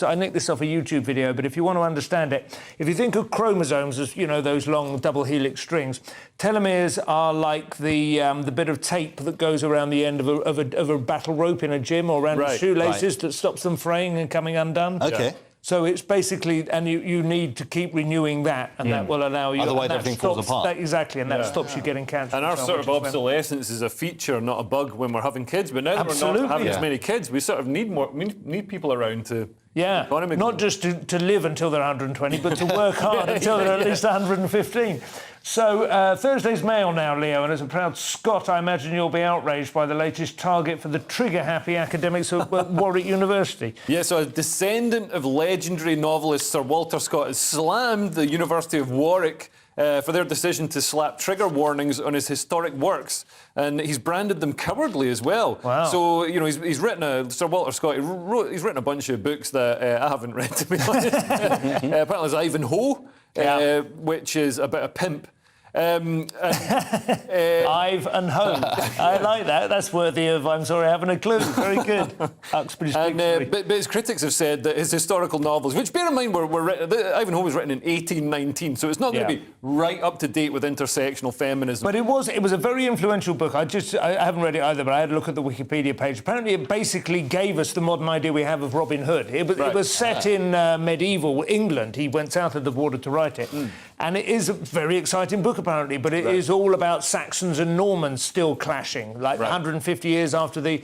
I nicked this off a YouTube video, but if you want to understand it, if you think of chromosomes as those long double helix strings, telomeres are like the bit of tape that goes around the end of a battle rope in a gym or around the shoelaces that stops them fraying and coming undone. Okay. So it's basically, and you need to keep renewing that, and that will allow you. Otherwise, everything falls apart. Exactly, and that stops you getting cancer. And our sort of obsolescence is a feature, not a bug, when we're having kids. But now that we're not having as many kids, we sort of need people around to. Yeah, not just to live until they're 120, but to work hard until they're at least 115. So, Thursday's Mail now, Leo, and as a proud Scot, I imagine you'll be outraged by the latest target for the trigger-happy academics at Warwick University. Yeah, so a descendant of legendary novelist Sir Walter Scott has slammed the University of Warwick for their decision to slap trigger warnings on his historic works, and he's branded them cowardly as well. Wow. So, he's written Sir Walter Scott, he's written a bunch of books that I haven't read, to be honest. Apparently there's Ivanhoe, which is about a pimp Hive and home. I like that. That's worthy of I'm sorry, I haven't a clue. Very good. Uxbridge Dictionary. But his critics have said that his historical novels, which bear in mind were written, Ivanhoe was written in 1819, so it's not going to be right up to date with intersectional feminism. But it was a very influential book. I haven't read it either, but I had a look at the Wikipedia page. Apparently, it basically gave us the modern idea we have of Robin Hood. It was set in medieval England. He went south of the border to write it. And it is a very exciting book, apparently, but it is all about Saxons and Normans still clashing, like 150 years after the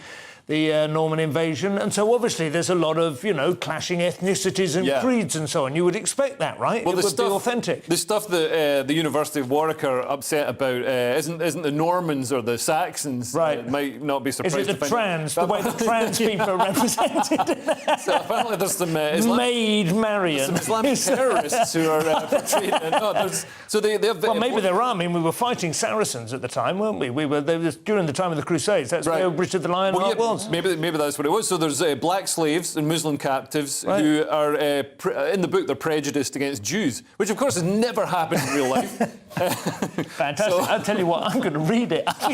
Norman invasion. And so, obviously, there's a lot of, clashing ethnicities and creeds and so on. You would expect that, right? Well, it would be authentic. The stuff that the University of Warwick are upset about isn't the Normans or the Saxons. Right. Might not be surprised. Is it the way the trans people are represented? So apparently there's some Maid Marian. Some Islamic terrorists who are portrayed. So they have. Well, maybe there are. I mean, we were fighting Saracens at the time, weren't we? They were during the time of the Crusades. That's where Richard the Lionheart was. Maybe that's what it was. So there's black slaves and Muslim captives who are, in the book, they're prejudiced against Jews, which, of course, has never happened in real life. Fantastic. So, I'll tell you what, I'm going to read it. So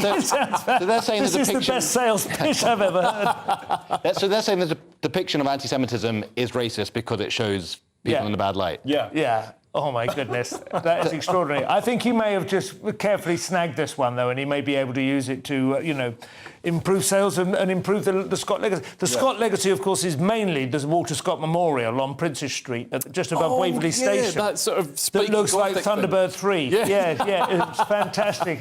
they're saying this is the best sales pitch I've ever heard. So they're saying that the depiction of anti-Semitism is racist because it shows people in a bad light. Yeah. Oh, my goodness. That is extraordinary. I think he may have just carefully snagged this one, though, and he may be able to use it to, improve sales and improve the Scott legacy. The Scott legacy, of course, is mainly the Walter Scott Memorial on Princess Street, just above Waverley Station. That sort of that looks like Thunderbird 3. Yeah, it's fantastic.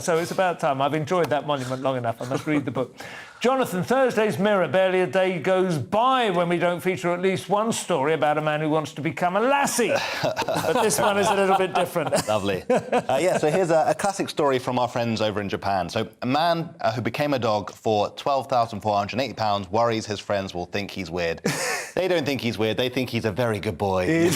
So it's about time. I've enjoyed that monument long enough. I must read the book. Jonathan, Thursday's Mirror. Barely a day goes by when we don't feature at least one story about a man who wants to become a lassie. But this one is a little bit different. Lovely. So here's a classic story from our friends over in Japan. So a man who became a dog for £12,480 worries his friends will think he's weird. They don't think he's weird. They think he's a very good boy. Very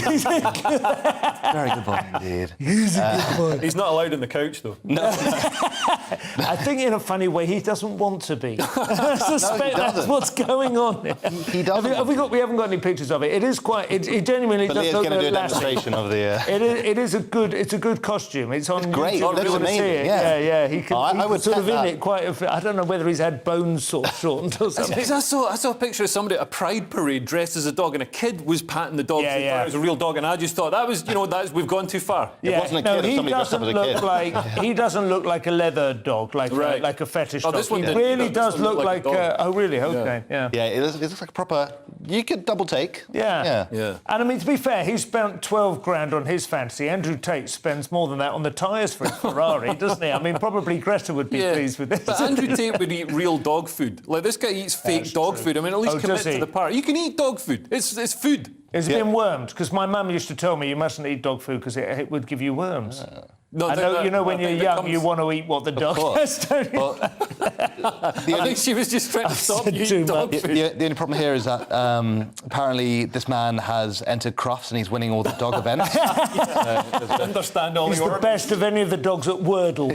good boy indeed. He's a good boy. He's not allowed on the couch, though. No. I think, in a funny way, he doesn't want to be. I suspect that's what's going on. He doesn't. We haven't got any pictures of it. It is quite. It genuinely but does Leah's look going to do a lassie. demonstration of the. It's a good costume. It's on. It's great. YouTube. It looks amazing. See it. Yeah. He can. I would sort of that. in it quite. I don't know whether he's had bones sort of shortened or something. I saw a picture of somebody at a pride parade dressed as a dog, and a kid was patting the dog. It was a real dog, and I just thought that was, we've gone too far. It wasn't a kid. He somebody dressed up as a kid. He doesn't look like a leather dog, like a fetish dog. This one he really does look like. Oh, really? Okay. Yeah. It looks like a proper. You could double take. Yeah. And I mean, to be fair, he spent 12 grand on his fantasy. Andrew Tate spends more than that on the tyres for his Ferrari, doesn't he? I mean, probably Greta would be pleased with this. But Andrew Tate would eat real dog food. Like, this guy eats fake dog food. I mean, at least commit to the part. You can eat dog food. It's food. It's been wormed, because my mum used to tell me you mustn't eat dog food because it would give you worms. No, I know, when you're young, you want to eat what the dog has, don't you? I think she was just trying to stop you eating dog food. The only problem here is that apparently this man has entered Crufts and he's winning all the dog events. Understand all He's the best of any of the dogs at Wordle.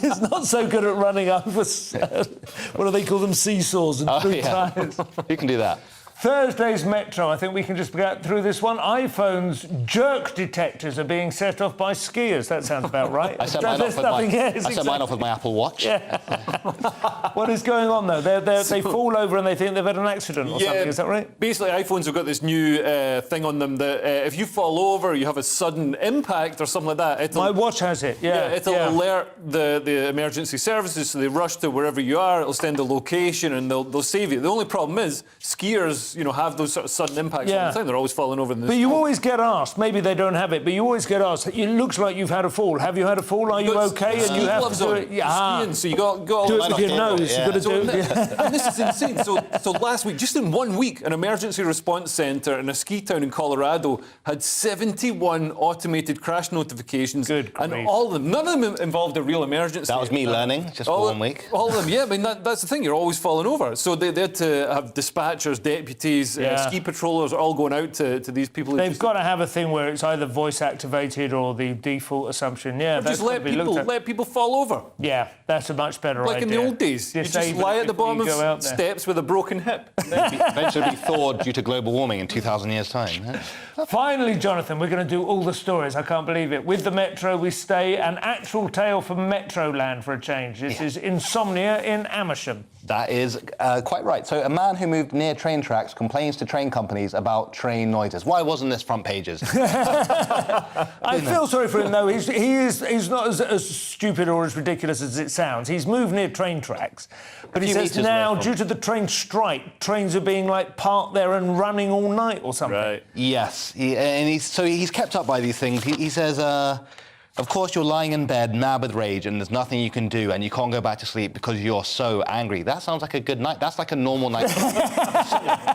He's not so good at running over, what do they call them, seesaws and blue tyres. You can do that. Thursday's Metro. I think we can just get through this one. iPhone's jerk detectors are being set off by skiers. That sounds about right. I set mine off with my Apple Watch. Yeah. What is going on, though? They fall over and they think they've had an accident or something. Is that right? Basically, iPhones have got this new thing on them that if you fall over, you have a sudden impact or something like that. My watch has it, it'll alert the emergency services, so they rush to wherever you are. It'll send a location and they'll save you. The only problem is skiers, have those sort of sudden impacts all the time. They're always falling over in the But you always get asked, maybe they don't have it, but you always get asked, it looks like you've had a fall. Have you had a fall? Are you okay? And you have to do it. Skiing, so you got do it with your nose. You've got to do it. And this is insane. So last week, just in 1 week, an emergency response centre in a ski town in Colorado had 71 automated crash notifications. Good grief. And all of them, none of them involved a real emergency. That was me learning just for 1 week. All of them, I mean, that's the thing. You're always falling over. So they had to have dispatchers, deputies, deputies, ski patrollers are all going out to these people. They've got to have a thing where it's either voice activated or the default assumption. Yeah, just let people fall over. Yeah, that's a much better idea. Like in the old days, you just lie at the bottom of steps with a broken hip. Eventually be thawed due to global warming in 2,000 years' time. Finally, Jonathan, we're going to do all the stories. I can't believe it. With the Metro, we stay. An actual tale from Metroland for a change. This is Insomnia in Amersham. That is quite right. So a man who moved near train tracks complains to train companies about train noises. Why wasn't this front pages? I feel sorry for him, though. He's not as stupid or as ridiculous as it sounds. He's moved near train tracks. But he says now, due to the train strike, trains are being, parked there and running all night or something. Right. Yes. He's kept up by these things. He says... Of course, you're lying in bed, mad with rage, and there's nothing you can do, and you can't go back to sleep because you're so angry. That sounds like a good night. That's like a normal night.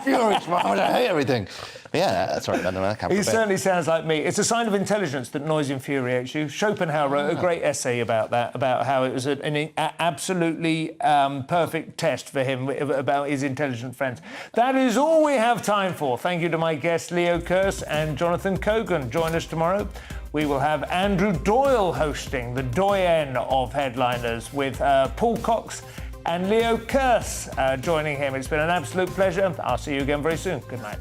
Furious, I hate everything. Yeah, sorry, I can't. He certainly sounds like me. It's a sign of intelligence that noise infuriates you. Schopenhauer wrote a great essay about that, about how it was an absolutely perfect test for him about his intelligent friends. That is all we have time for. Thank you to my guests, Leo Kearse and Jonathan Cogan. Join us tomorrow. We will have Andrew Doyle hosting, the doyen of headliners, with Paul Cox and Leo Kearse joining him. It's been an absolute pleasure. I'll see you again very soon. Good night.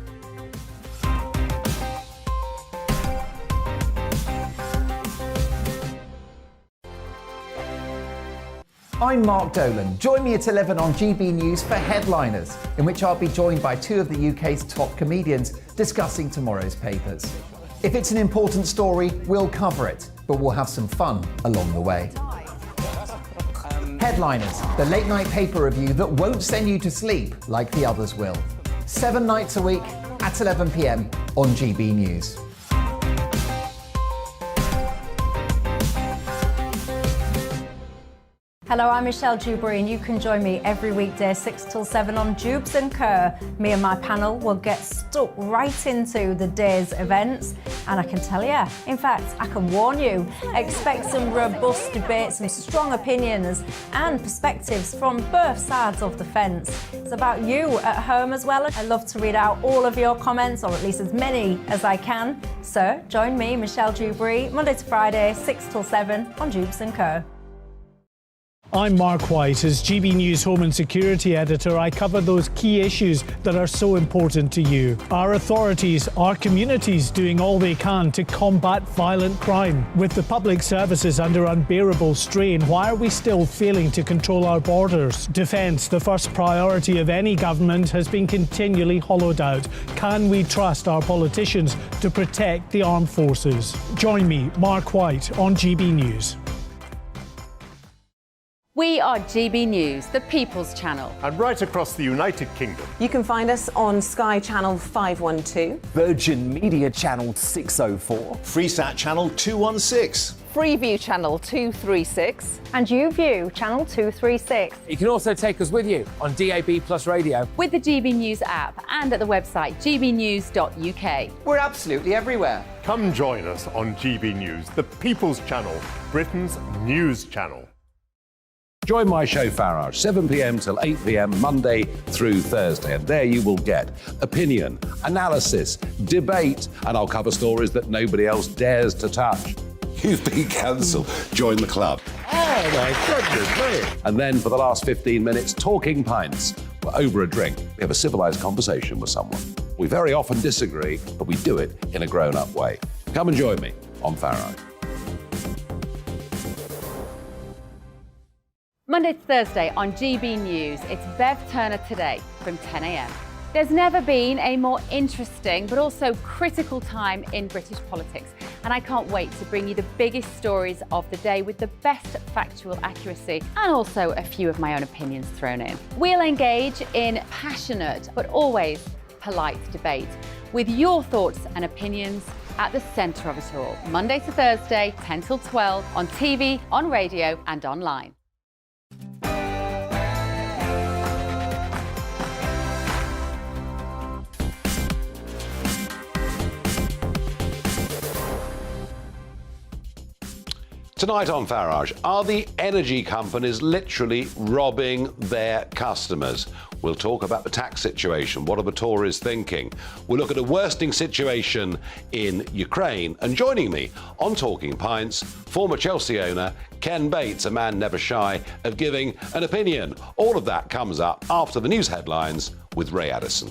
I'm Mark Dolan. Join me at 11 on GB News for Headliners, in which I'll be joined by two of the UK's top comedians discussing tomorrow's papers. If it's an important story, we'll cover it, but we'll have some fun along the way. Headliners, the late-night paper review that won't send you to sleep like the others will. 7 nights a week at 11 p.m. on GB News. Hello, I'm Michelle Dewberry, and you can join me every weekday 6 till 7 on Jubes and Kerr. Me and my panel will get stuck right into the day's events, and I can tell you, in fact, I can warn you, expect some robust debates, some strong opinions and perspectives from both sides of the fence. It's about you at home as well. I love to read out all of your comments, or at least as many as I can. So join me, Michelle Dewberry, Monday to Friday, 6 till 7 on Jubes and Kerr. I'm Mark White. As GB News Home and Security Editor, I cover those key issues that are so important to you. Our authorities, our communities doing all they can to combat violent crime. With the public services under unbearable strain, why are we still failing to control our borders? Defence, the first priority of any government, has been continually hollowed out. Can we trust our politicians to protect the armed forces? Join me, Mark White, on GB News. We are GB News, the People's Channel. And right across the United Kingdom. You can find us on Sky Channel 512. Virgin Media Channel 604. Freesat Channel 216. Freeview Channel 236. And YouView Channel 236. You can also take us with you on DAB Plus Radio. With the GB News app and at the website gbnews.uk. We're absolutely everywhere. Come join us on GB News, the People's Channel, Britain's news channel. Join my show Farage, 7 p.m. till 8 p.m. Monday through Thursday, and there you will get opinion, analysis, debate, and I'll cover stories that nobody else dares to touch. You've been cancelled. Join the club. Oh my goodness me. And then for the last 15 minutes, talking pints. We're over a drink. We have a civilised conversation with someone. We very often disagree, but we do it in a grown-up way. Come and join me on Farage. Monday to Thursday on GB News, it's Bev Turner Today from 10 a.m. There's never been a more interesting but also critical time in British politics, and I can't wait to bring you the biggest stories of the day with the best factual accuracy and also a few of my own opinions thrown in. We'll engage in passionate but always polite debate with your thoughts and opinions at the centre of it all. Monday to Thursday, 10 till 12 on TV, on radio and online. Tonight on Farage, are the energy companies literally robbing their customers? We'll talk about the tax situation. What are the Tories thinking? We'll look at a worsening situation in Ukraine. And joining me on Talking Pints, former Chelsea owner Ken Bates, a man never shy of giving an opinion. All of that comes up after the news headlines with Ray Addison.